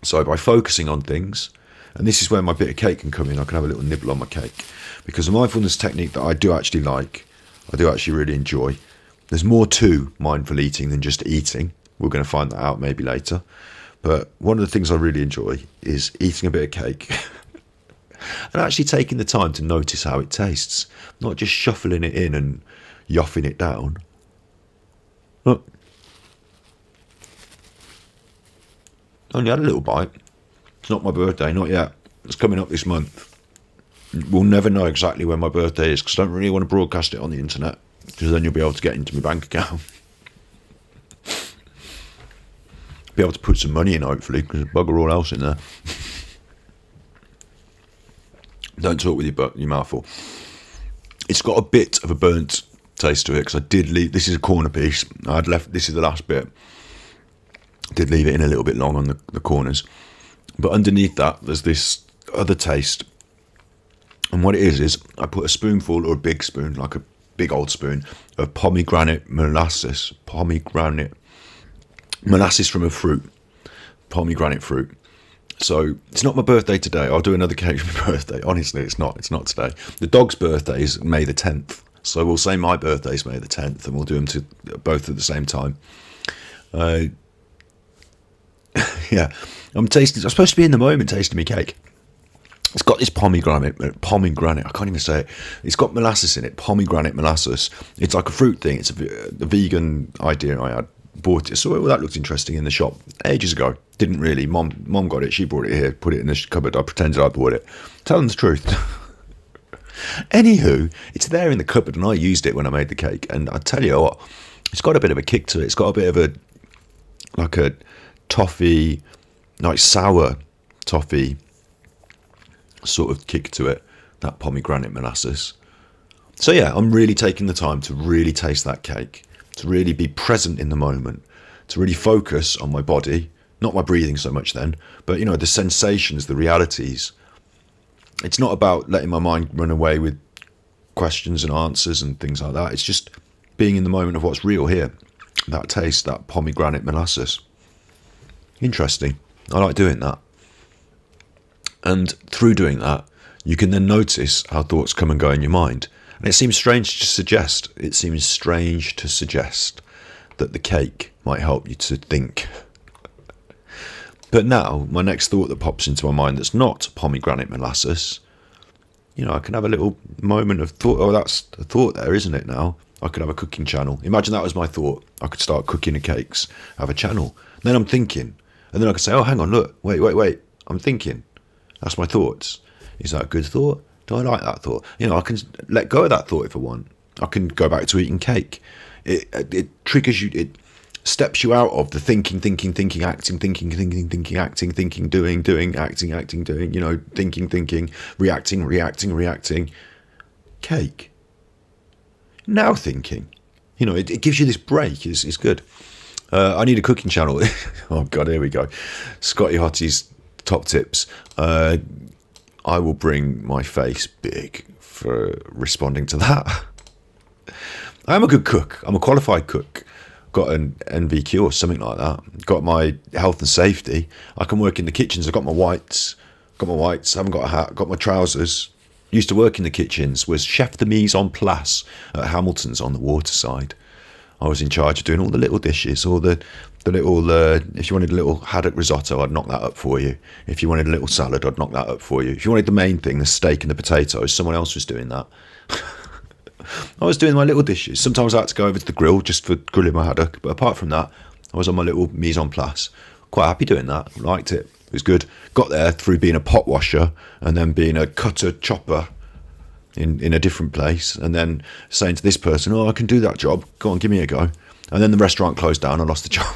So by focusing on things, and this is where my bit of cake can come in, I can have a little nibble on my cake, because a mindfulness technique that I do actually like, I do actually really enjoy. There's more to mindful eating than just eating. We're going to find that out maybe later. But one of the things I really enjoy is eating a bit of cake and actually taking the time to notice how it tastes, not just shuffling it in and yoffing it down. Look. Only had a little bite. It's not my birthday, not yet. It's coming up this month. We'll never know exactly when my birthday is, because I don't really want to broadcast it on the internet, because then you'll be able to get into my bank account. Be able to put some money in, hopefully, because there's bugger all else in there. Don't talk with your mouth full. It's got a bit of a burnt taste to it, because I did leave, this is a corner piece, I'd left, this is the last bit, did leave it in a little bit long on the corners, but underneath that there's this other taste, and what it is I put a spoonful, or a big spoon, like a big old spoon, of pomegranate molasses from a fruit, pomegranate fruit. So it's not my birthday today. I'll do another cake for my birthday. Honestly, it's not today. The dog's birthday is May the 10th. So we'll say my birthday is May the 10th, and we'll do them to both at the same time. Yeah, I'm supposed to be in the moment tasting my cake. It's got this pomegranate, I can't even say it. It's got molasses in it, pomegranate molasses. It's like a fruit thing. It's a vegan idea I had. Bought it, so well, that looked interesting in the shop ages ago. Didn't really. Mom got it. She brought it here, put it in the cupboard. I pretended I bought it. Tell them the truth. Anywho, it's there in the cupboard, and I used it when I made the cake. And I tell you what, it's got a bit of a kick to it. It's got a bit of a toffee, like sour toffee sort of kick to it, that pomegranate molasses. So yeah, I'm really taking the time to really taste that cake, to really be present in the moment, to really focus on my body, not my breathing so much then, but the sensations, the realities. It's not about letting my mind run away with questions and answers and things like that. It's just being in the moment of what's real here. That taste, that pomegranate molasses. Interesting. I like doing that. And through doing that, you can then notice how thoughts come and go in your mind. And it seems strange to suggest that the cake might help you to think. But now, my next thought that pops into my mind that's not pomegranate molasses, I can have a little moment of thought. Oh, that's a thought there, isn't it now? I could have a cooking channel. Imagine that was my thought. I could start cooking the cakes, have a channel. Then I'm thinking. And then I could say, oh, hang on, look, wait. I'm thinking. That's my thoughts. Is that a good thought? Do I like that thought? I can let go of that thought if I want. I can go back to eating cake. It triggers you. It steps you out of the thinking, acting, thinking, acting, doing, acting, doing, thinking, reacting. Cake. Now thinking. It gives you this break. It's good. I need a cooking channel. Oh, God, here we go. Scotty Hottie's top tips. I will bring my face big for responding to that. I am a good cook. I'm a qualified cook. Got an NVQ or something like that. Got my health and safety. I can work in the kitchens. I've got my whites. Haven't got a hat. Got my trousers. Used to work in the kitchens. Was chef de mise en place at Hamilton's on the waterside. I was in charge of doing all the little dishes, all the little, if you wanted a little haddock risotto, I'd knock that up for you. If you wanted a little salad, I'd knock that up for you. If you wanted the main thing, the steak and the potatoes, someone else was doing that. I was doing my little dishes. Sometimes I had to go over to the grill just for grilling my haddock. But apart from that, I was on my little mise en place. Quite happy doing that. Liked it. It was good. Got there through being a pot washer and then being a cutter chopper in a different place. And then saying to this person, oh, I can do that job. Go on, give me a go. And then the restaurant closed down. I lost the job.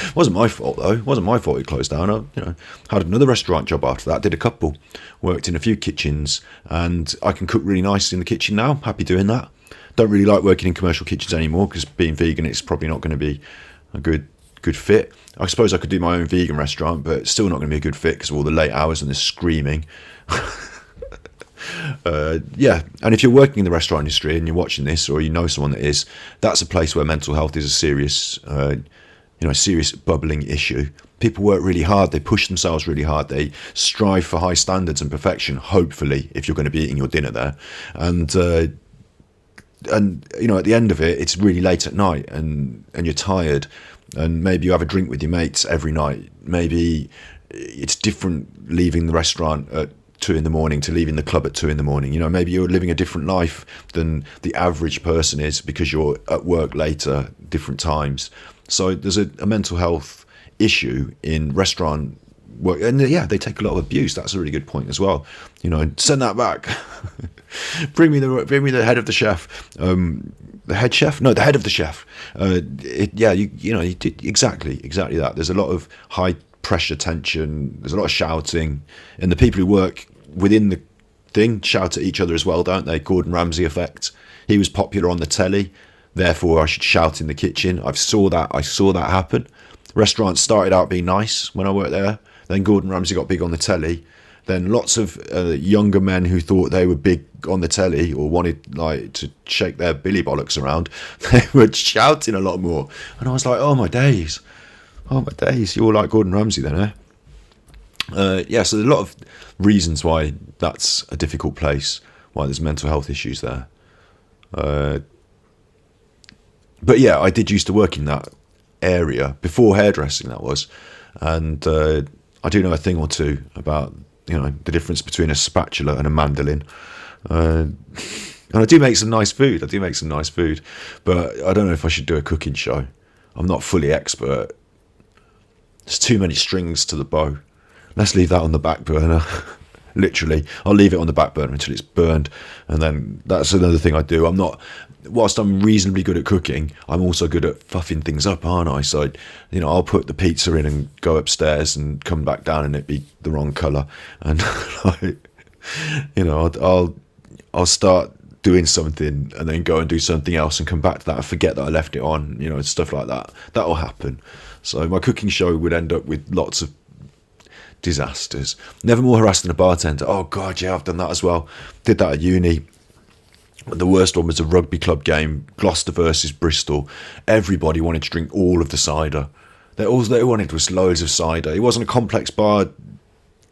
It wasn't my fault, though. It wasn't my fault it closed down. I had another restaurant job after that. Did a couple. Worked in a few kitchens. And I can cook really nice in the kitchen now. Happy doing that. Don't really like working in commercial kitchens anymore because being vegan, it's probably not going to be a good fit. I suppose I could do my own vegan restaurant, but it's still not going to be a good fit because of all the late hours and the screaming. Yeah, and if you're working in the restaurant industry and you're watching this, or you know someone that is, that's a place where mental health is a serious, serious bubbling issue. People work really hard, they push themselves really hard, they strive for high standards and perfection. Hopefully, if you're going to be eating your dinner there, and at the end of it, it's really late at night, and you're tired, and maybe you have a drink with your mates every night. Maybe it's different leaving the restaurant at 2 a.m. to leaving the club at 2 a.m. Maybe you're living a different life than the average person is because you're at work later, different times. So there's a mental health issue in restaurant work, and yeah, they take a lot of abuse. That's a really good point as well. Send that back. bring me the head of the chef. The head chef? No, the head of the chef. You did exactly that. There's a lot of high pressure tension. There's a lot of shouting, and the people who work within the thing shout at each other as well, don't they? Gordon Ramsay effect. He was popular on the telly, therefore I should shout in the kitchen. I saw that happen. Restaurants started out being nice when I worked there. Then Gordon Ramsay got big on the telly. Then lots of younger men who thought they were big on the telly or wanted to shake their billy bollocks around, they were shouting a lot more. And I was like, oh my days, you're all like Gordon Ramsay then, eh? So there's a lot of reasons why that's a difficult place, why there's mental health issues there. But yeah, I did used to work in that area before hairdressing, that was, and I do know a thing or two about the difference between a spatula and a mandolin, and I do make some nice food. But I don't know if I should do a cooking show. I'm not fully expert. There's too many strings to the bow. Let's leave that on the back burner. Literally, I'll leave it on the back burner until it's burned, and then that's another thing I do. Whilst I'm reasonably good at cooking, I'm also good at fuffing things up, aren't I? So, I'll put the pizza in and go upstairs and come back down and it be the wrong colour, and I'll start doing something and then go and do something else and come back to that and forget that I left it on, stuff like that. That'll happen. So my cooking show would end up with lots of disasters. Never more harassed than a bartender. Oh God, yeah, I've done that as well. Did that at uni. The worst one was a rugby club game, Gloucester versus Bristol. Everybody wanted to drink all of the cider. All they wanted was loads of cider. It wasn't a complex bar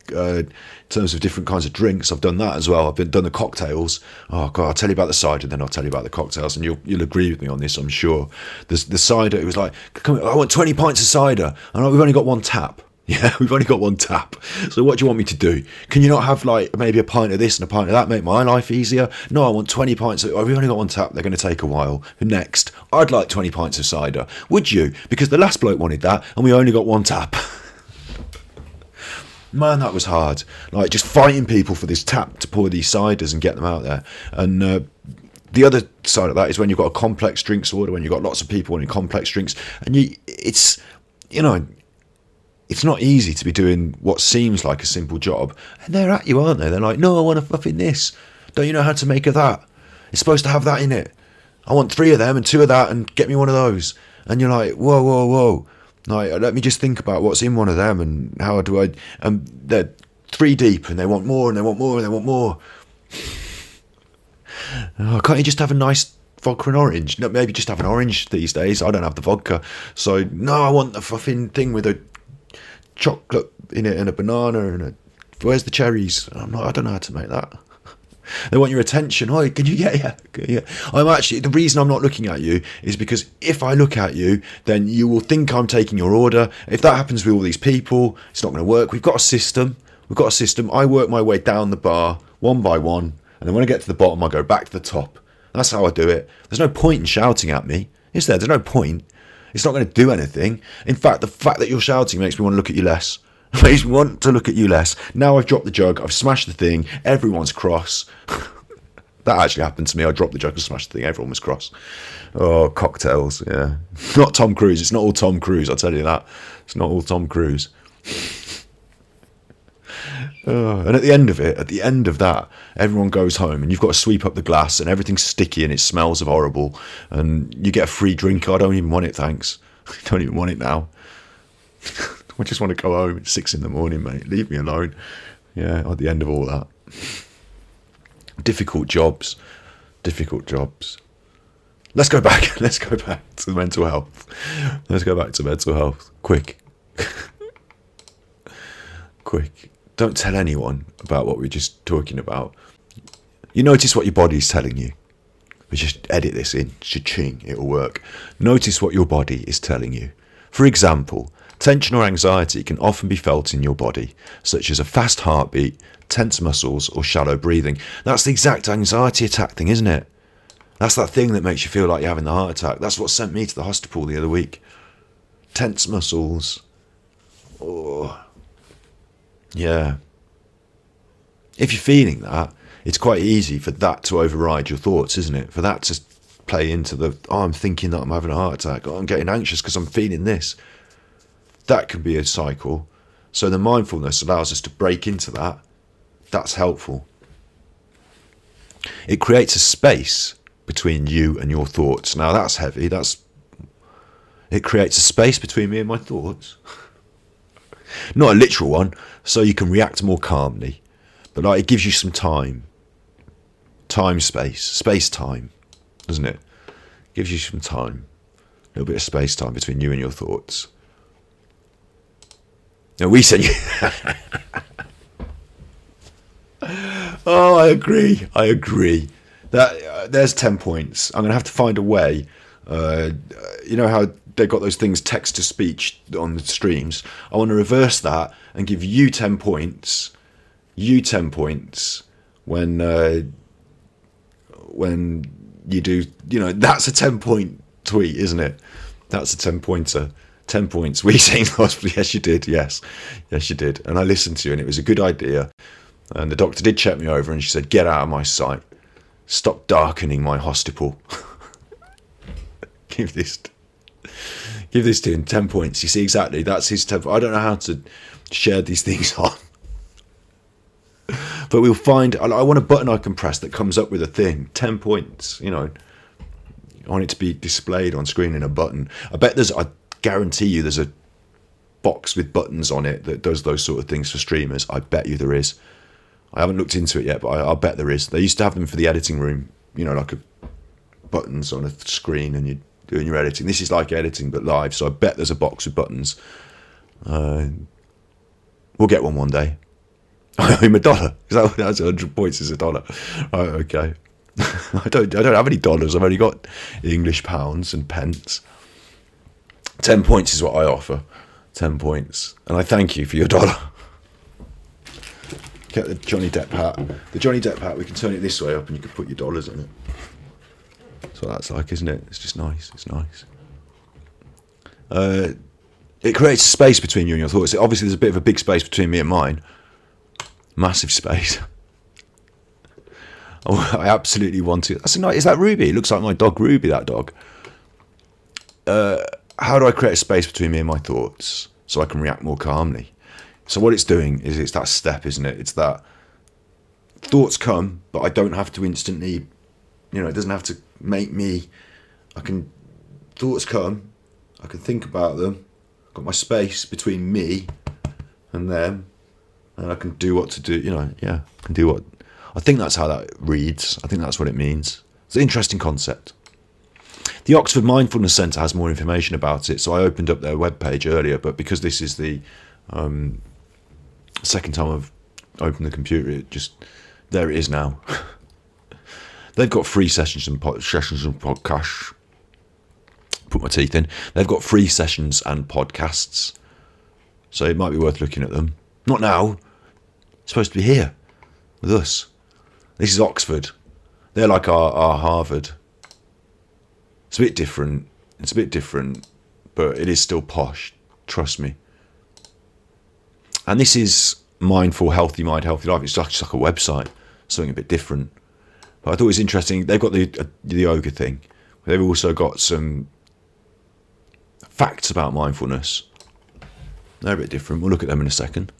in terms of different kinds of drinks. I've done that as well. I've done the cocktails. Oh God, I'll tell you about the cider, then I'll tell you about the cocktails, and you'll agree with me on this, I'm sure. The cider, it was like, I want 20 pints of cider, and we've only got one tap. Yeah, we've only got one tap. So what do you want me to do? Can you not have maybe a pint of this and a pint of that, make my life easier? No, I want 20 pints. We've only got one tap. They're going to take a while. Next, I'd like 20 pints of cider. Would you? Because the last bloke wanted that and we only got one tap. Man, that was hard. Just fighting people for this tap to pour these ciders and get them out there. And the other side of that is when you've got a complex drinks order, when you've got lots of people wanting complex drinks, and it's not easy to be doing what seems like a simple job. And they're at you, aren't they? They're like, no, I want a fucking this. Don't you know how to make a that? It's supposed to have that in it. I want 3 of them and 2 of that and get me one of those. And you're like, whoa. Let me just think about what's in one of them and how do I... And they're 3 deep and they want more and they want more and they want more. Oh, can't you just have a nice vodka and orange? No, maybe just have an orange these days. I don't have the vodka. So, no, I want the fucking thing with a chocolate in it and a banana and where's the cherries? I don't know how to make that. They want your attention. Oh, can you get yeah? I'm actually, the reason I'm not looking at you is because if I look at you, then you will think I'm taking your order. If that happens with all these people, it's not going to work. We've got a system. I work my way down the bar one by one, and then when I get to the bottom, I go back to the top. That's how I do it. There's no point in shouting at me, is there? There's no point. It's not going to do anything. In fact, the fact that you're shouting makes me want to look at you less. It makes me want to look at you less. Now I've dropped the jug. I've smashed the thing. Everyone's cross. That actually happened to me. I dropped the jug and smashed the thing. Everyone was cross. Oh, cocktails, yeah. Not Tom Cruise. It's not all Tom Cruise, I'll tell you that. It's not all Tom Cruise. And at the end of that, everyone goes home and you've got to sweep up the glass and everything's sticky and it smells of horrible and you get a free drink. I don't even want it, thanks. I don't even want it now. I just want to go home at 6 a.m, mate. Leave me alone. Yeah, at the end of all that. Difficult jobs. Let's go back to mental health. Quick. Don't tell anyone about what we're just talking about. You notice what your body's telling you. We just edit this in. Cha-ching, it'll work. Notice what your body is telling you. For example, tension or anxiety can often be felt in your body, such as a fast heartbeat, tense muscles, or shallow breathing. That's the exact anxiety attack thing, isn't it? That's that thing that makes you feel like you're having the heart attack. That's what sent me to the hospital the other week. Tense muscles. Oh. Yeah. If you're feeling that, it's quite easy for that to override your thoughts, isn't it? For that to play into I'm thinking that I'm having a heart attack. I'm getting anxious because I'm feeling this. That can be a cycle. So the mindfulness allows us to break into that. That's helpful. It creates a space between you and your thoughts. Now that's heavy. It creates a space between me and my thoughts. Not a literal one, so you can react more calmly. But it gives you some time. Space-time, doesn't it? Gives you some time. A little bit of space-time between you and your thoughts. Now we said... Oh, I agree. There's 10 points. I'm going to have to find a way. You know how they've got those things text-to-speech on the streams? I want to reverse that and give you 10 points. When you do, that's a 10-point tweet, isn't it? That's a 10-pointer. 10 points. We saying hospital? Yes, you did. Yes, you did. And I listened to you, and it was a good idea. And the doctor did check me over, and she said, "Get out of my sight. Stop darkening my hostiple." Give this to him 10 points. You see, exactly, that's his 10. I don't know how to share these things on. But we'll find, I want a button I can press that comes up with a thing. 10 points, you know. I want it to be displayed on screen in a button. I guarantee you there's a box with buttons on it that does those sort of things for streamers. I bet you there is. I haven't looked into it yet, but I'll bet there is. They used to have them for the editing room, you know, like buttons on a screen, and you're doing your editing. This is like editing but live, so I bet there's a box with buttons. We'll get one day. I owe him $1. That's 100 points is $1. Right, okay. I don't have any dollars. I've only got English pounds and pence. 10 points is what I offer. 10 points. And I thank you for your $1. Get the Johnny Depp hat. The Johnny Depp hat, we can turn it this way up and you can put your dollars on it. That's what that's like, isn't it? It's just nice. It's nice. It creates space between you and your thoughts. Obviously, there's a bit of a big space between me and mine. Massive space. Oh, I absolutely want to. That's a nice. Is that Ruby? It looks like my dog Ruby. That dog. How do I create a space between me and my thoughts so I can react more calmly? So what it's doing is it's that step, isn't it? It's that thoughts come, but I don't have to instantly. You know, it doesn't have to make me. Thoughts come. I can think about them. I've got my space between me and them. And I can do what to do, you know, yeah, I can do what, I think that's how that reads. I think that's what it means. It's an interesting concept. The Oxford Mindfulness Centre has more information about it, so I opened up their webpage earlier, but because this is the second time I've opened the computer, there it is now. They've got free sessions and podcasts. Put my teeth in. They've got free sessions and podcasts, so it might be worth looking at them. Not now. It's supposed to be here with us. This is Oxford. They're like our Harvard. It's a bit different. But it is still posh. Trust me. And this is Mindful, Healthy Mind, Healthy Life. It's just like a website. Something a bit different. But I thought it was interesting. They've got the yoga thing. They've also got some facts about mindfulness. They're a bit different. We'll look at them in a second.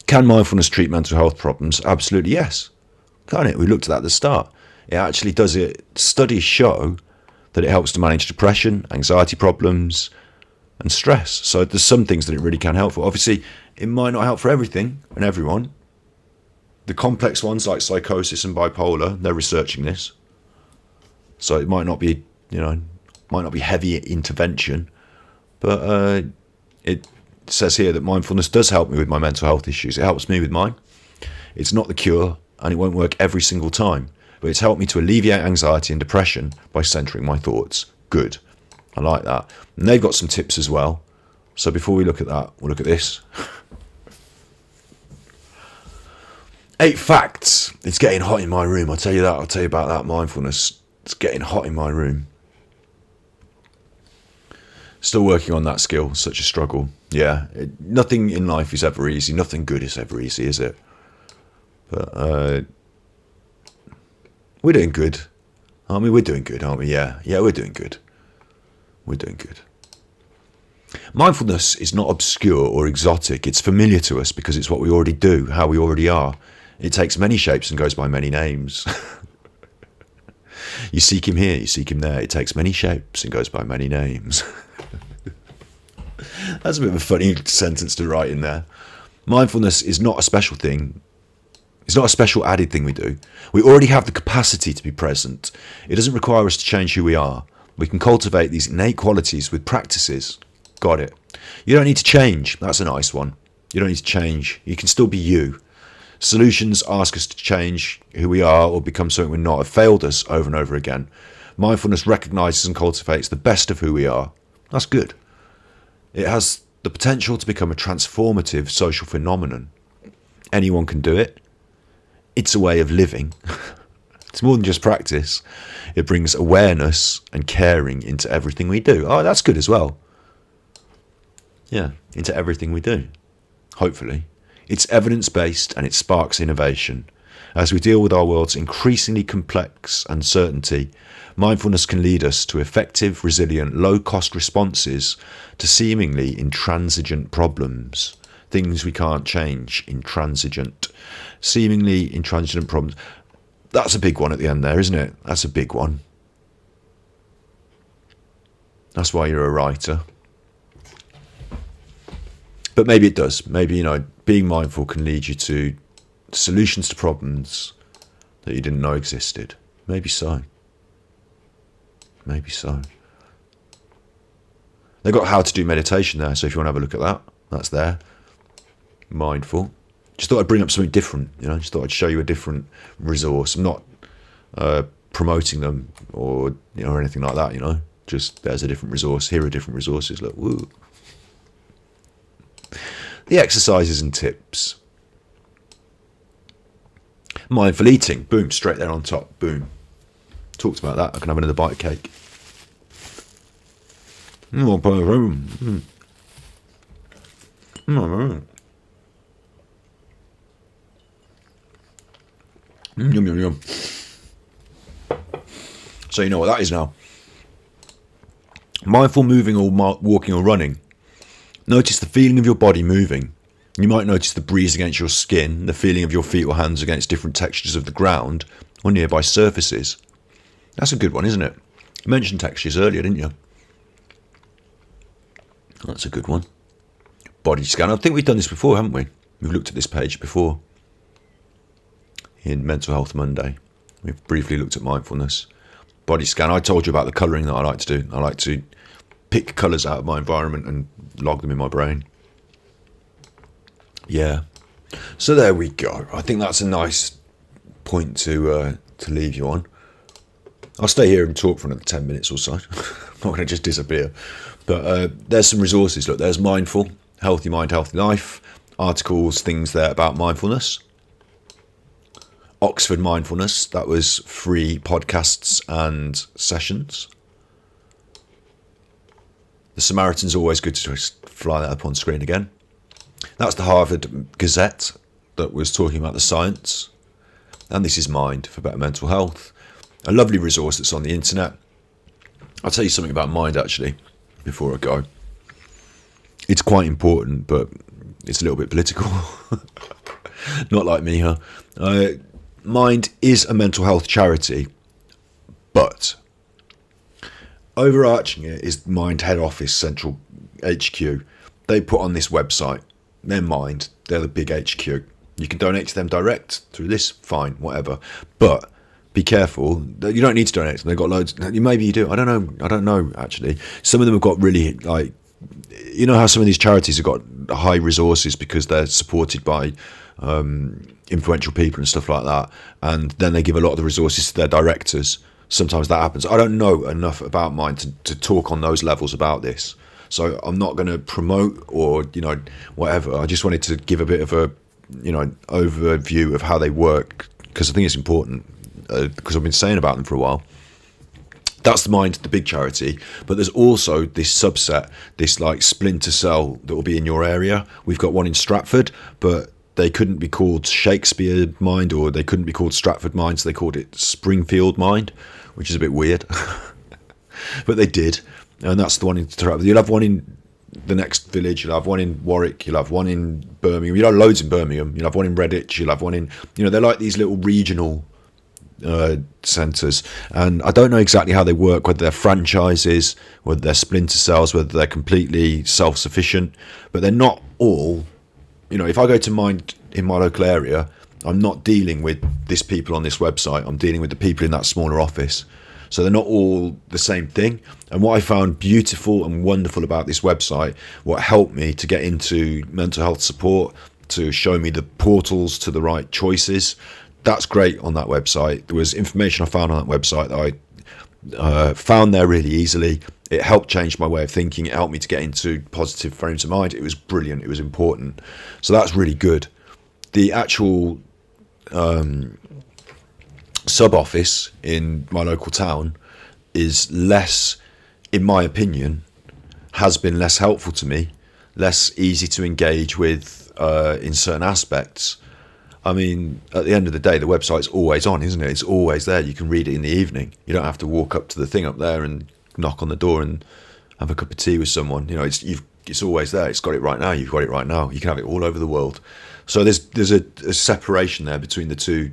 Can mindfulness treat mental health problems? Absolutely yes. Can't it? We looked at that at the start. It actually does it. Studies show that it helps to manage depression, anxiety problems, and stress. So there's some things that it really can help for. Obviously, it might not help for everything and everyone. The complex ones like psychosis and bipolar, they're researching this. So it might not be, heavy intervention, but it says here that mindfulness does help me with my mental health issues. It helps me with mine. It's not the cure, and it won't work every single time, but it's helped me to alleviate anxiety and depression by centering my thoughts. Good. I like that. And they've got some tips as well. So before we look at that, we'll look at this. 8 facts. It's getting hot in my room. I'll tell you that. I'll tell you about that mindfulness. It's getting hot in my room. Still working on that skill. Such a struggle. Yeah. Nothing in life is ever easy. Nothing good is ever easy, is it? But we're doing good. Aren't we? We're doing good, aren't we? Yeah. Yeah, we're doing good. We're doing good. Mindfulness is not obscure or exotic. It's familiar to us because it's what we already do, how we already are. It takes many shapes and goes by many names. You seek him here, you seek him there. It takes many shapes and goes by many names. That's a bit of a funny sentence to write in there. Mindfulness is not a special thing. It's not a special added thing we do. We already have the capacity to be present. It doesn't require us to change who we are. We can cultivate these innate qualities with practices. Got it. You don't need to change. That's a nice one. You don't need to change. You can still be you. Solutions ask us to change who we are or become something we're not, have failed us over and over again. Mindfulness recognizes and cultivates the best of who we are. That's good. It has the potential to become a transformative social phenomenon. Anyone can do it. It's a way of living. It's more than just practice. It brings awareness and caring into everything we do. Oh, that's good as well. Yeah, into everything we do. hopefully. It's evidence-based and it sparks innovation. As we deal with our world's increasingly complex uncertainty, mindfulness can lead us to effective, resilient, low-cost responses to seemingly intransigent problems. Things we can't change, seemingly intransigent problems. That's a big one at the end there, isn't it? That's a big one. That's why you're a writer. But maybe it does. Maybe, being mindful can lead you to solutions to problems that you didn't know existed. Maybe so. Maybe so. They've got how to do meditation there, so if you want to have a look at that, that's there. Mindful. Just thought I'd bring up something different, just thought I'd show you a different resource. I'm not promoting them or anything like that, just there's a different resource, here are different resources, look, woo. The exercises and tips. Mindful eating, boom, straight there on top, boom. Talked about that. I can have another bite of cake. Yum, yum, yum. So you know what that is now. Mindful moving or walking or running. Notice the feeling of your body moving. You might notice the breeze against your skin, the feeling of your feet or hands against different textures of the ground or nearby surfaces. That's a good one, isn't it? You mentioned textures earlier, didn't you? That's a good one. Body scan. I think we've done this before, haven't we? We've looked at this page before. In Mental Health Monday, we've briefly looked at mindfulness. Body scan. I told you about the colouring that I like to do. I like to pick colours out of my environment and log them in my brain. Yeah. So there we go. I think that's a nice point to leave you on. I'll stay here and talk for another 10 minutes or so. I'm not going to just disappear. But there's some resources. Look, there's Mindful, Healthy Mind, Healthy Life, articles, things there about mindfulness. Oxford Mindfulness, that was free podcasts and sessions. The Samaritan's always good to just fly that up on screen again. That's the Harvard Gazette that was talking about the science. And this is Mind for Better Mental Health. A lovely resource that's on the internet. I'll tell you something about Mind actually before I go. It's quite important, but it's a little bit political. Not like me, huh? Mind is a mental health charity, but overarching it is Mind head office, central HQ. They put on this website, they're Mind, they're the big HQ. You can donate to them direct through this, fine, whatever. But be careful, you don't need to donate to them, they've got loads, maybe you do, I don't know actually. Some of them have got really, how some of these charities have got high resources because they're supported by influential people and stuff like that, and then they give a lot of the resources to their directors. Sometimes that happens. I don't know enough about Mind to talk on those levels about this, so I'm not going to promote or whatever. I just wanted to give a bit of a overview of how they work, because I think it's important, because I've been saying about them for a while. That's the Mind, the big charity, but there's also this subset, this splinter cell that will be in your area. We've got one in Stratford, but they couldn't be called Shakespeare Mind, or they couldn't be called Stratford Mind, so they called it Springfield Mind, which is a bit weird. But they did, and that's the one in Stratford. You'll have one in the next village, you'll have one in Warwick, you'll have one in Birmingham, you'll have loads in Birmingham, you'll have one in Redditch, you'll have one in, they're like these little regional centres, and I don't know exactly how they work, whether they're franchises, whether they're splinter cells, whether they're completely self-sufficient, but they're not all, if I go to Mind in my local area, I'm not dealing with this people on this website, I'm dealing with the people in that smaller office. So they're not all the same thing. And what I found beautiful and wonderful about this website, what helped me to get into mental health support, to show me the portals to the right choices, that's great on that website. There was information I found on that website that I found there really easily. It helped change my way of thinking. It helped me to get into positive frames of mind. It was brilliant. It was important. So that's really good. The actual sub-office in my local town is less, in my opinion, has been less helpful to me, less easy to engage with, in certain aspects. I mean, at the end of the day, the website's always on, isn't it? It's always there. You can read it in the evening. You don't have to walk up to the thing up there and knock on the door and have a cup of tea with someone. You know, it's always there. It's got it right now. You've got it right now. You can have it all over the world. So there's a separation there between the two.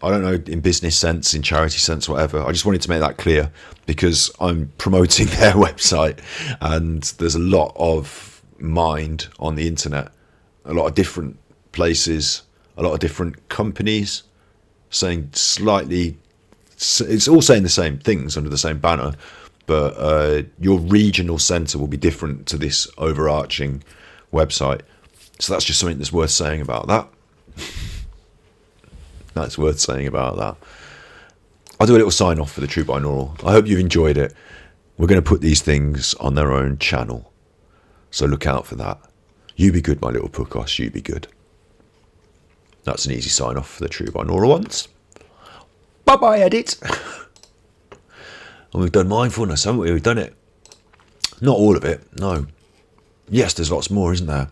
I don't know, in business sense, in charity sense, whatever. I just wanted to make that clear because I'm promoting their website, and there's a lot of mind on the internet, a lot of different places, a lot of different companies saying slightly, it's all saying the same things under the same banner, but your regional centre will be different to this overarching website. So that's just something that's worth saying about that. That's worth saying about that. I'll do a little sign off for the True Binaural. I hope you've enjoyed it. We're going to put these things on their own channel, so look out for that. You be good, my little podcast. You be good. That's an easy sign off for the True Binaural ones. Bye bye, edit. And we've done mindfulness, haven't we? We've done it. Not all of it, no. Yes, there's lots more, isn't there?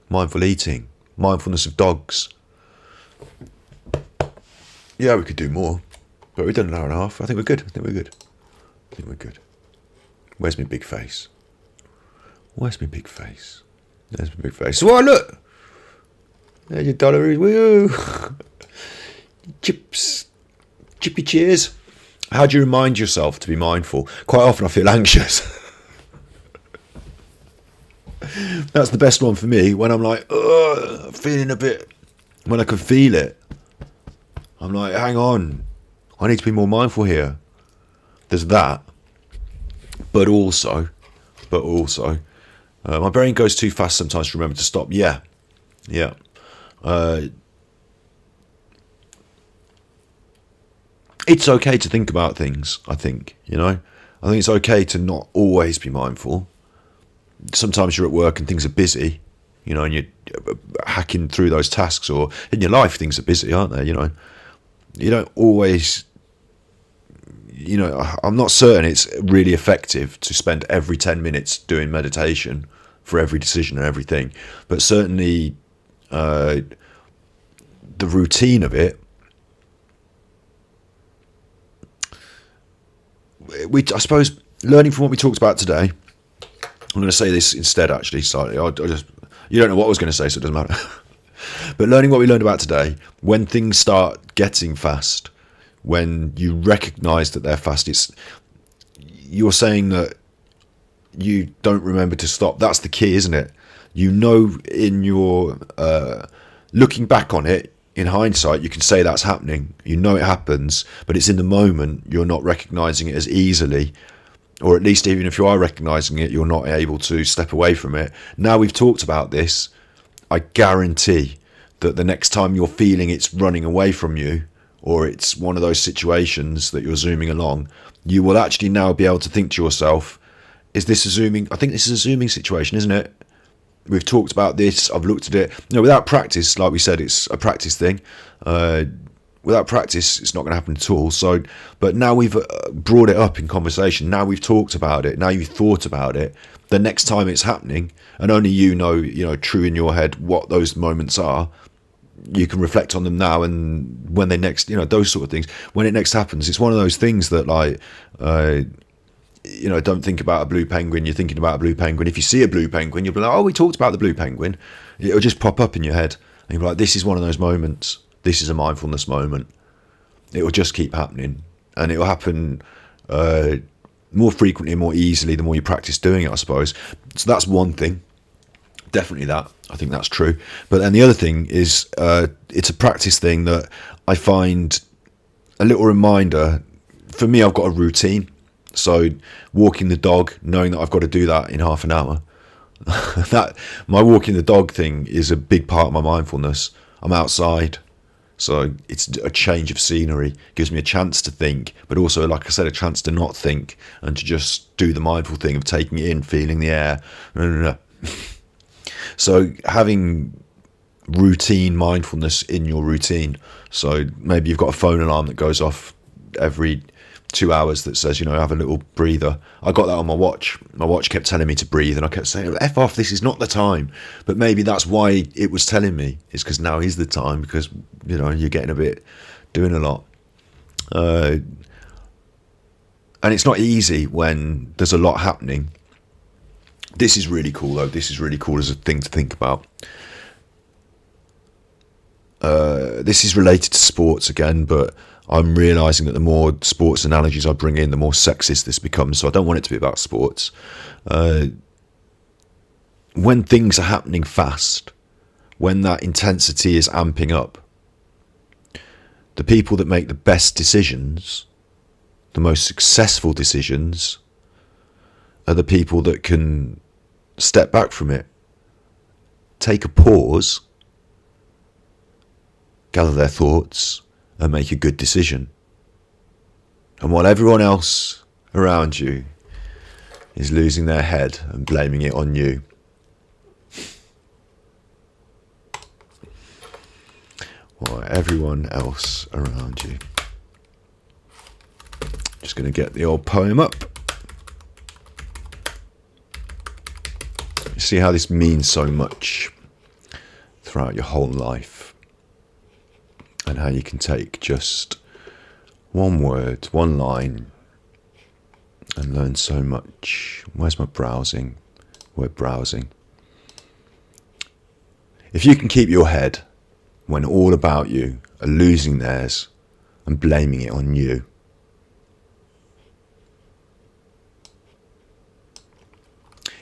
Mindful eating, mindfulness of dogs. Yeah, we could do more, but we've done an hour and a half. I think we're good. I think we're good. Where's my big face? There's my big face. Well, look. There's your dollars. Woo. Chips. Chippy cheers. How do you remind yourself to be mindful? Quite often I feel anxious. That's the best one for me, when I'm like, feeling a bit, when I can feel it. I'm like, hang on, I need to be more mindful here. There's that. But also, my brain goes too fast sometimes to remember to stop. Yeah. It's okay to think about things, I think, you know. I think it's okay to not always be mindful. Sometimes you're at work and things are busy, you know, and you're hacking through those tasks, or in your life things are busy, aren't they, you know. You don't always, you know, I'm not certain it's really effective to spend every 10 minutes doing meditation for every decision and everything, but certainly the routine of it, I suppose, learning from what we talked about today. I'm going to say this instead, actually, slightly. You don't know what I was going to say, so it doesn't matter. But learning what we learned about today, when things start getting fast, when you recognise that they're fast, you're saying that you don't remember to stop. That's the key, isn't it? You know, in your looking back on it, in hindsight, you can say that's happening. You know it happens, but it's in the moment, you're not recognising it as easily. Or at least even if you are recognising it, you're not able to step away from it. Now we've talked about this, I guarantee that the next time you're feeling it's running away from you, or it's one of those situations that you're zooming along, you will actually now be able to think to yourself, is this a zooming? I think this is a zooming situation, isn't it? We've talked about this, I've looked at it. You know, without practice, like we said, it's a practice thing. Without practice, it's not going to happen at all. So, but now we've brought it up in conversation. Now we've talked about it. Now you've thought about it. The next time it's happening, and only you know, true in your head what those moments are. You can reflect on them now, and when they next, those sort of things. When it next happens, it's one of those things that, like, don't think about a blue penguin. You're thinking about a blue penguin. If you see a blue penguin, you'll be like, oh, we talked about the blue penguin. It'll just pop up in your head, and you'll be like, this is one of those moments. This is a mindfulness moment. It will just keep happening, and it will happen more frequently and more easily the more you practice doing it, I suppose. So that's one thing. Definitely that. I think that's true. But then the other thing is it's a practice thing that I find a little reminder. For me, I've got a routine. So walking the dog, knowing that I've got to do that in half an hour. That my walking the dog thing is a big part of my mindfulness. I'm outside. So it's a change of scenery, gives me a chance to think, but also, like I said, a chance to not think and to just do the mindful thing of taking it in, feeling the air. So having routine mindfulness in your routine. So maybe you've got a phone alarm that goes off every 2 hours that says, have a little breather. I got that on my watch. My watch kept telling me to breathe, and I kept saying, F off, this is not the time. But maybe that's why it was telling me. It's because now is the time, because, you're getting doing a lot. And it's not easy when there's a lot happening. This is really cool, though. This is really cool as a thing to think about. This is related to sports again, but I'm realising that the more sports analogies I bring in, the more sexist this becomes, so I don't want it to be about sports. When things are happening fast, when that intensity is amping up, the people that make the best decisions, the most successful decisions, are the people that can step back from it, take a pause, gather their thoughts, and make a good decision. And while everyone else around you is losing their head and blaming it on you, while everyone else around you, just going to get the old poem up. You see how this means so much throughout your whole life, and how you can take just one word, one line, and learn so much. Where's my browsing? Word browsing. If you can keep your head when all about you are losing theirs and blaming it on you,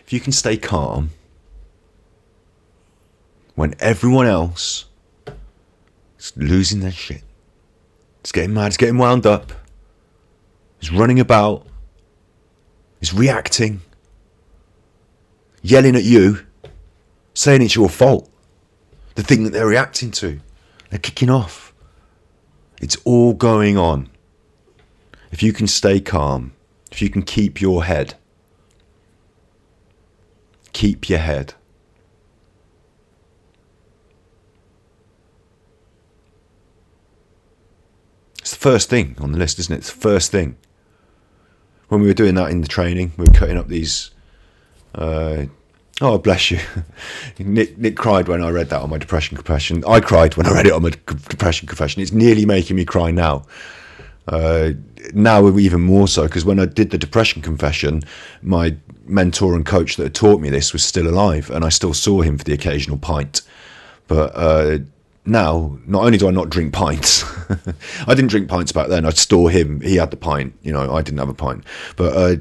if you can stay calm when everyone else is losing their shit, it's getting mad, it's getting wound up, it's running about, it's reacting, yelling at you, saying it's your fault, the thing that they're reacting to, they're kicking off. It's all going on. If you can stay calm, if you can keep your head, keep your head. It's the first thing on the list, isn't it? It's the first thing. When we were doing that in the training, we were cutting up these... oh, bless you. Nick cried when I read that on my depression confession. I cried when I read it on my depression confession. It's nearly making me cry now. Now even more so, because when I did the depression confession, my mentor and coach that had taught me this was still alive, and I still saw him for the occasional pint. But now, not only do I not drink pints, I didn't drink pints back then. I'd store him. He had the pint. I didn't have a pint. But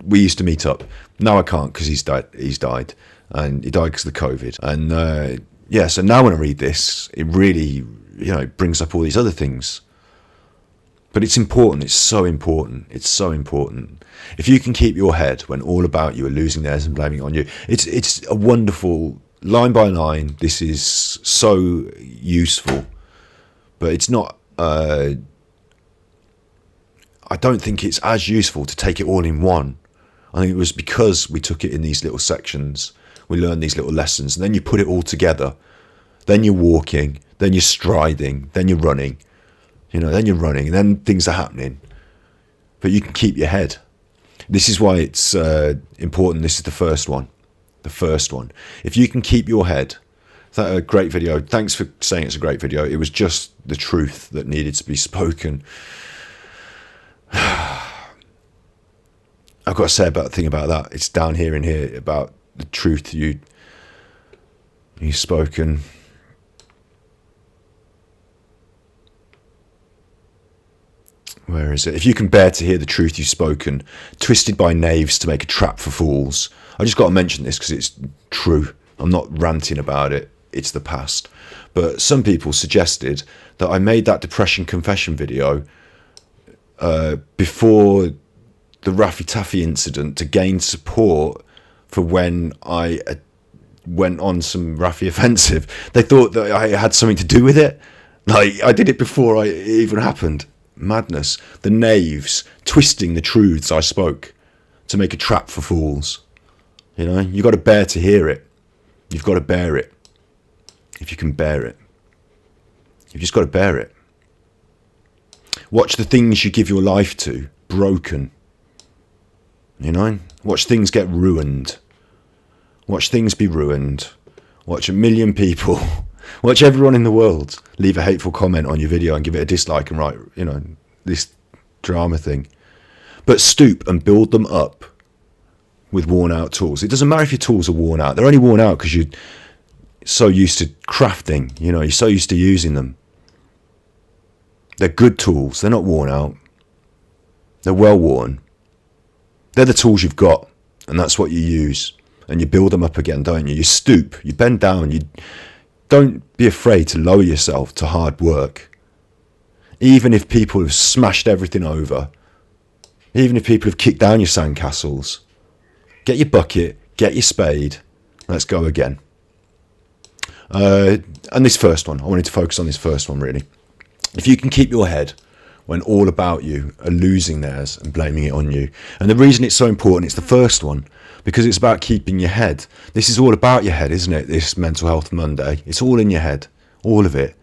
we used to meet up. Now I can't, because he's died, and he died because of the COVID. And so now when I read this, it really, brings up all these other things. But it's important. It's so important. It's so important. If you can keep your head when all about you are losing theirs and blaming it on you, it's a wonderful, line by line. This is so useful, but it's not. I don't think it's as useful to take it all in one. I think it was because we took it in these little sections. We learned these little lessons, and then you put it all together. Then you're walking, then you're striding, then you're running. Then you're running, and then things are happening. But you can keep your head. This is why it's important. This is the first one. The first one. If you can keep your head, that's a great video. Thanks for saying it's a great video. It was just the truth that needed to be spoken. I've got to say about the thing about that. It's down here in here about the truth you've spoken. Where is it? If you can bear to hear the truth you've spoken, twisted by knaves to make a trap for fools. I just got to mention this because it's true. I'm not ranting about it. It's the past. But some people suggested that I made that depression confession video before the Raffy Taffy incident to gain support for when I went on some Raffy offensive. They thought that I had something to do with it. Like, I did it before it even happened. Madness. The knaves twisting the truths I spoke to make a trap for fools. You got to bear to hear it. You've got to bear it. If you can bear it, you've just got to bear it. Watch the things you give your life to broken. Watch things get ruined. Watch things be ruined. Watch a million people, watch everyone in the world leave a hateful comment on your video and give it a dislike and write, this drama thing. But stoop and build them up with worn out tools. It doesn't matter if your tools are worn out. They're only worn out because you're so used to crafting, you're so used to using them. They're good tools. They're not worn out. They're well worn. They're the tools you've got, and that's what you use. And you build them up again, don't you? You stoop, you bend down, you don't be afraid to lower yourself to hard work. Even if people have smashed everything over, even if people have kicked down your sandcastles, get your bucket, get your spade, let's go again. And this first one, I wanted to focus on this first one really. If you can keep your head when all about you are losing theirs and blaming it on you. And the reason it's so important, it's the first one, because it's about keeping your head. This is all about your head, isn't it? This Mental Health Monday. It's all in your head, all of it.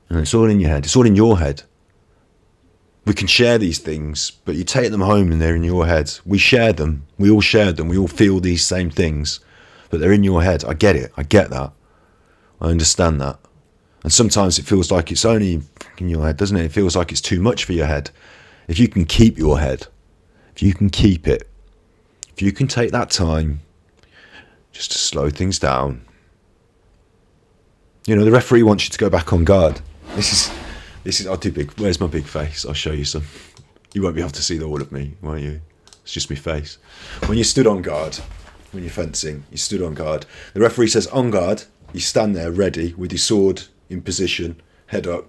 And it's all in your head. It's all in your head. We can share these things, but you take them home and they're in your head. We share them. We all share them. We all feel these same things, but they're in your head. I get it. I get that. I understand that. And sometimes it feels like it's only in your head, doesn't it? It feels like it's too much for your head. If you can keep your head, if you can keep it, if you can take that time just to slow things down. The referee wants you to go back on guard. This is, I'll do big, where's my big face? I'll show you some. You won't be able to see all of me, won't you? It's just my face. When you stood on guard, when you're fencing, you stood on guard. The referee says on guard, you stand there ready with your sword in position, head up,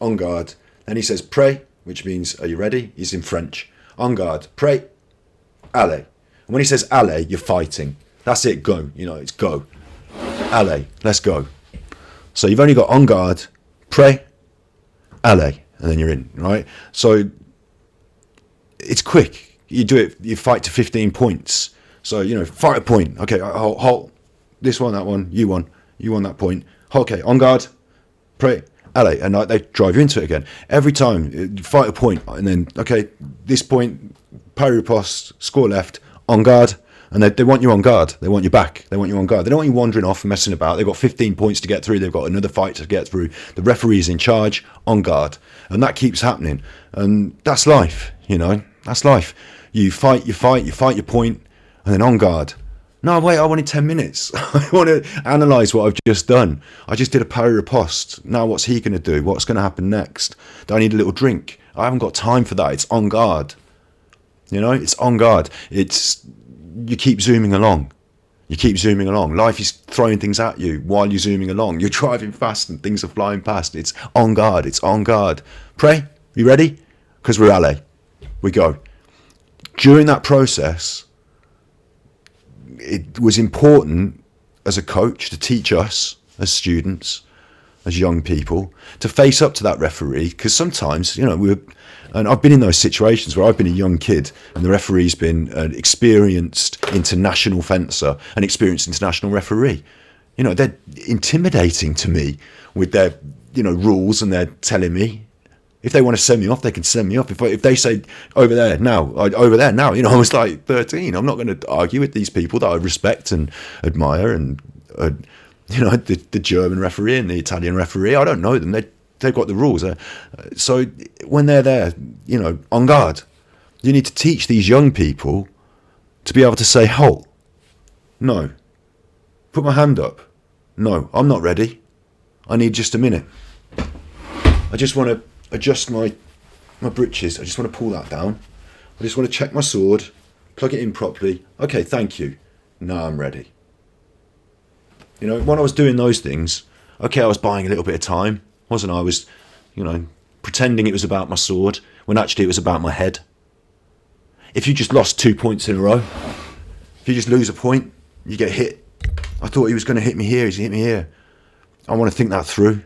on guard. Then he says pray, which means are you ready? He's in French. On guard, pray, allez. And when he says allez, you're fighting. That's it, go. It's go. Allez, let's go. So you've only got on guard, pray, allez, and then you're in, right? So it's quick. You do it, you fight to 15 points. So, fight a point. Okay, halt. This one, that one, you won that point. Okay, on guard, pray, allez, and they drive you into it again. Every time, you fight a point, and then, okay, this point, parry riposte, score left, on guard, and they want you on guard. They want you back. They want you on guard. They don't want you wandering off and messing about. They've got 15 points to get through. They've got another fight to get through. The referee's in charge, on guard, and that keeps happening. And that's life, That's life. You fight your point, and then on guard. No, wait, I wanted 10 minutes. I want to analyse what I've just done. I just did a parry riposte. Now what's he going to do? What's going to happen next? Do I need a little drink? I haven't got time for that. It's on guard. It's on guard. You keep zooming along. Life is throwing things at you while you're zooming along. You're driving fast and things are flying past. It's on guard. It's on guard. Pray. You ready? Because we're allez. We go. During that process, it was important as a coach to teach us as students, as young people, to face up to that referee, because sometimes, and I've been in those situations where I've been a young kid and the referee's been an experienced international fencer, an experienced international referee. They're intimidating to me with their, rules, and they're telling me if they want to send me off, they can send me off. If they say over there now, I was like 13. I'm not going to argue with these people that I respect and admire, and the German referee and the Italian referee. I don't know them. They've got the rules. So when they're there, on guard, you need to teach these young people to be able to say, halt, no, put my hand up, no, I'm not ready. I need just a minute. I just want to adjust my britches. I just want to pull that down. I just want to check my sword, plug it in properly. Okay, thank you. Now I'm ready. When I was doing those things, okay, I was buying a little bit of time, wasn't I? I was, pretending it was about my sword when actually it was about my head. If you just lost 2 points in a row, if you just lose a point, you get hit. I thought he was going to hit me here. He's hit me here. I want to think that through.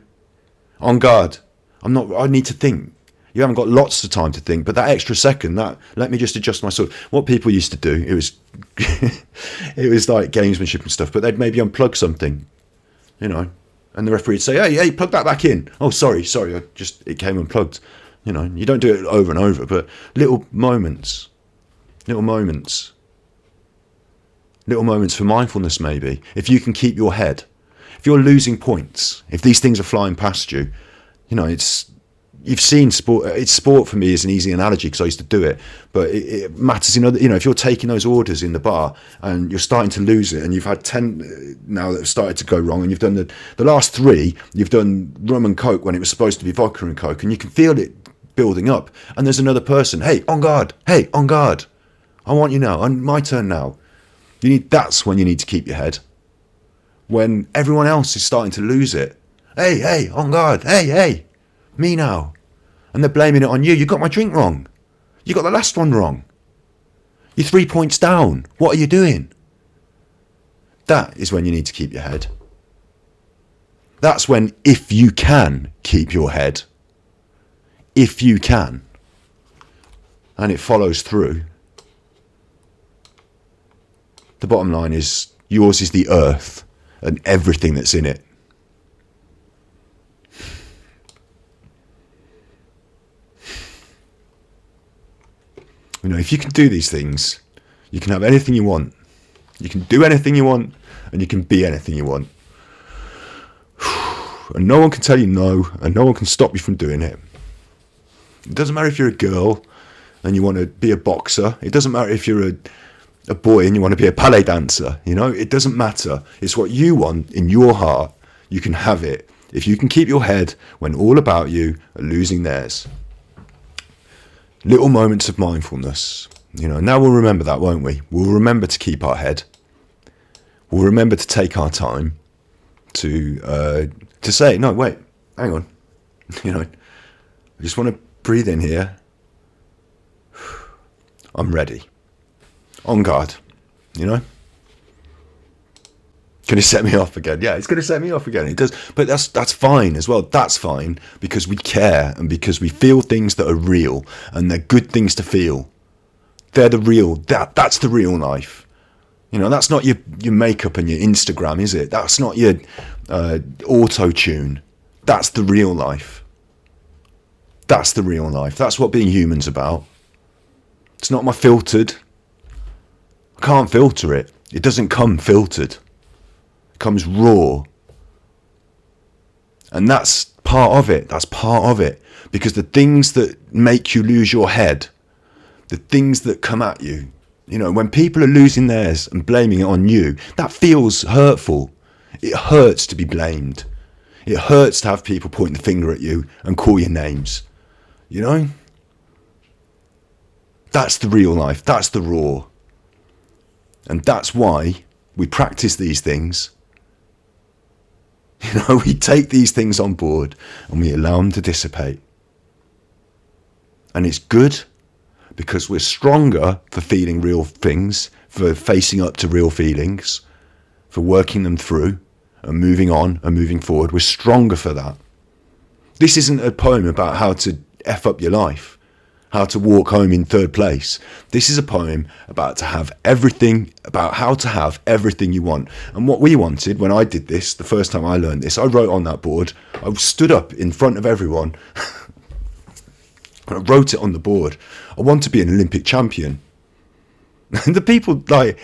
On guard. I need to think. You haven't got lots of time to think, but that extra second, let me just adjust my sword. What people used to do, it was it was like gamesmanship and stuff, but they'd maybe unplug something, and the referee would say, hey, plug that back in. Oh, sorry, it came unplugged. You know, you don't do it over and over, but little moments for mindfulness. Maybe if you can keep your head, if you're losing points, if these things are flying past you, you know, you've seen sport. It's sport for me is an easy analogy because I used to do it, but it matters in other. You know, if you're taking those orders in the bar and you're starting to lose it, and you've had 10 now that have started to go wrong, and you've done the last 3, you've done rum and coke when it was supposed to be vodka and coke, and you can feel it building up. And there's another person. Hey, on guard. Hey, on guard. I want you now. My turn now. That's when you need to keep your head. When everyone else is starting to lose it. Hey, on guard. Hey, me now. And they're blaming it on you. You got my drink wrong. You got the last one wrong. You're 3 points down. What are you doing? That is when you need to keep your head. That's when, if you can keep your head, if you can, and it follows through, the bottom line is yours is the earth and everything that's in it. You know, if you can do these things, you can have anything you want. You can do anything you want, and you can be anything you want. And no one can tell you no, and no one can stop you from doing it. It doesn't matter if you're a girl and you want to be a boxer. It doesn't matter if you're a boy and you want to be a ballet dancer. You know, it doesn't matter. It's what you want in your heart. You can have it if you can keep your head when all about you are losing theirs. Little moments of mindfulness. You know, now we'll remember that, won't we? We'll remember to keep our head. We'll remember to take our time to say, no, wait, hang on. You know, I just want to breathe in here. I'm ready. On guard, you know? Going to set me off again. Yeah, it's going to set me off again. It does, but that's fine as well. That's fine because we care and because we feel things that are real and they're good things to feel. They're the real. That's the real life. You know, that's not your makeup and your Instagram, is it? That's not your auto-tune. That's the real life. That's the real life. That's what being human's about. It's not my filtered. I can't filter it. It doesn't come filtered. It comes raw. And that's part of it. That's part of it. Because the things that make you lose your head, the things that come at you, you know, when people are losing theirs and blaming it on you, that feels hurtful. It hurts to be blamed. It hurts to have people point the finger at you and call you names. You know? That's the real life. That's the raw. And that's why we practice these things. You know, we take these things on board and we allow them to dissipate. And it's good because we're stronger for feeling real things, for facing up to real feelings, for working them through and moving on and moving forward. We're stronger for that. This isn't a poem about how to F up your life, how to walk home in third place. This is a poem about how to have everything you want. And what we wanted when I did this, the first time I learned this, I wrote on that board, I stood up in front of everyone and I wrote it on the board. I want to be an Olympic champion. And the people, like,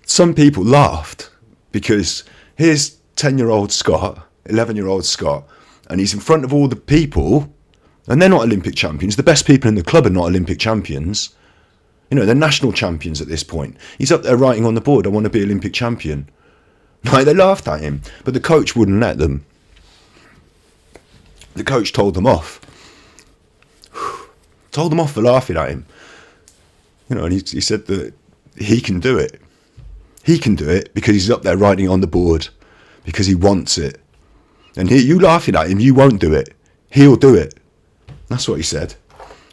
some people laughed because here's 10-year-old Scott, 11-year-old Scott, and he's in front of all the people. And they're not Olympic champions. The best people in the club are not Olympic champions. You know, they're national champions at this point. He's up there writing on the board, I want to be Olympic champion. Like, they laughed at him, but the coach wouldn't let them. The coach told them off. Told them off for laughing at him. You know, and he said that he can do it. He can do it because he's up there writing on the board, because he wants it. And you laughing at him, you won't do it. He'll do it. That's what he said.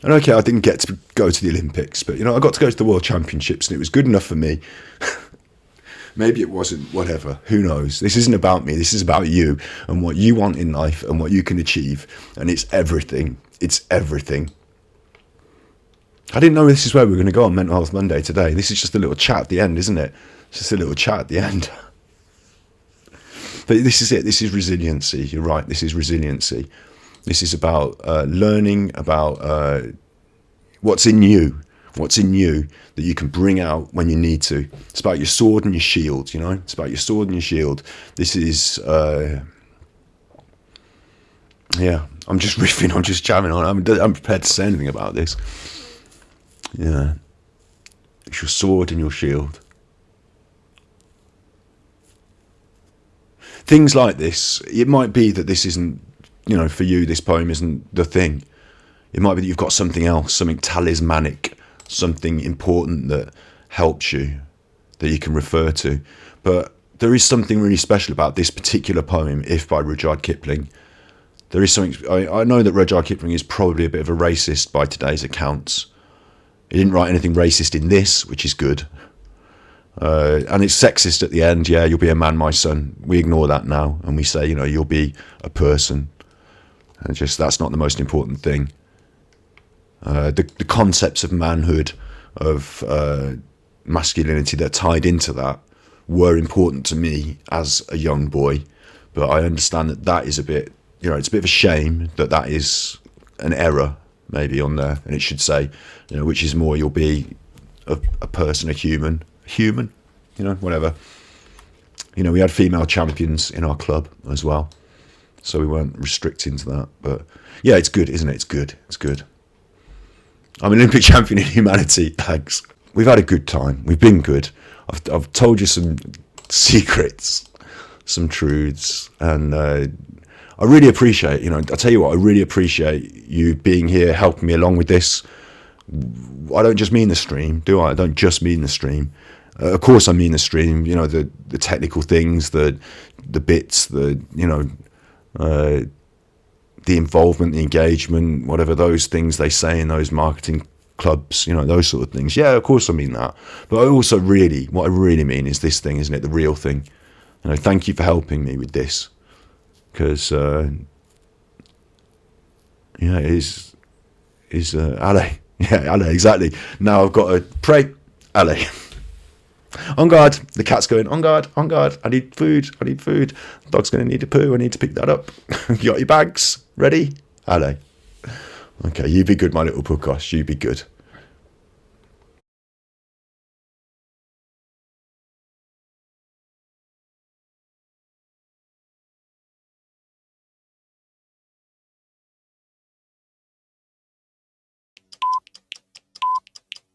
And okay, I didn't get to go to the Olympics, but, you know, I got to go to the World Championships and it was good enough for me. Maybe it wasn't, whatever. Who knows? This isn't about me. This is about you and what you want in life and what you can achieve. And it's everything. It's everything. I didn't know this is where we were going to go on Mental Health Monday today. This is just a little chat at the end, isn't it? It's just a little chat at the end. But this is it. This is resiliency. You're right. This is resiliency. This is about learning about what's in you that you can bring out when you need to. It's about your sword and your shield, you know? It's about your sword and your shield. This is, I'm just riffing, I'm just jamming on. I'm prepared to say anything about this. Yeah. It's your sword and your shield. Things like this, it might be that this isn't, you know, for you, this poem isn't the thing. It might be that you've got something else, something talismanic, something important that helps you, that you can refer to. But there is something really special about this particular poem, If by Rudyard Kipling. There is something, I know that Rudyard Kipling is probably a bit of a racist by today's accounts. He didn't write anything racist in this, which is good. And it's sexist at the end. Yeah, you'll be a man, my son. We ignore that now, and we say, you know, you'll be a person. And just, that's not the most important thing. The concepts of manhood, of masculinity that are tied into that were important to me as a young boy. But I understand that that is a bit, you know, it's a bit of a shame that that is an error maybe on there. And it should say, you know, which is more, you'll be a person, a human, you know, whatever. You know, we had female champions in our club as well, so we weren't restricting to that. But yeah, it's good, isn't it? It's good. I'm an Olympic champion in humanity. Thanks. We've had a good time. We've been good. I've told you some secrets, some truths, and I really appreciate, you know, I tell you what, I really appreciate you being here, helping me along with this. I don't just mean the stream, do I? I don't just mean the stream. Of course I mean the stream, you know, the technical things, the bits, the, you know, the involvement, the engagement, whatever those things they say in those marketing clubs, you know, those sort of things. Yeah, of course I mean that. But I also really, what I really mean is this thing, isn't it? The real thing. You know, thank you for helping me with this. Because, yeah, it is allez. Yeah, allez, exactly. Now I've got to pray, allez. On guard. The cat's going, on guard, on guard. I need food. The dog's going to need a poo. I need to pick that up. You got your bags ready? Allez. Okay, you be good, my little podcast. You be good.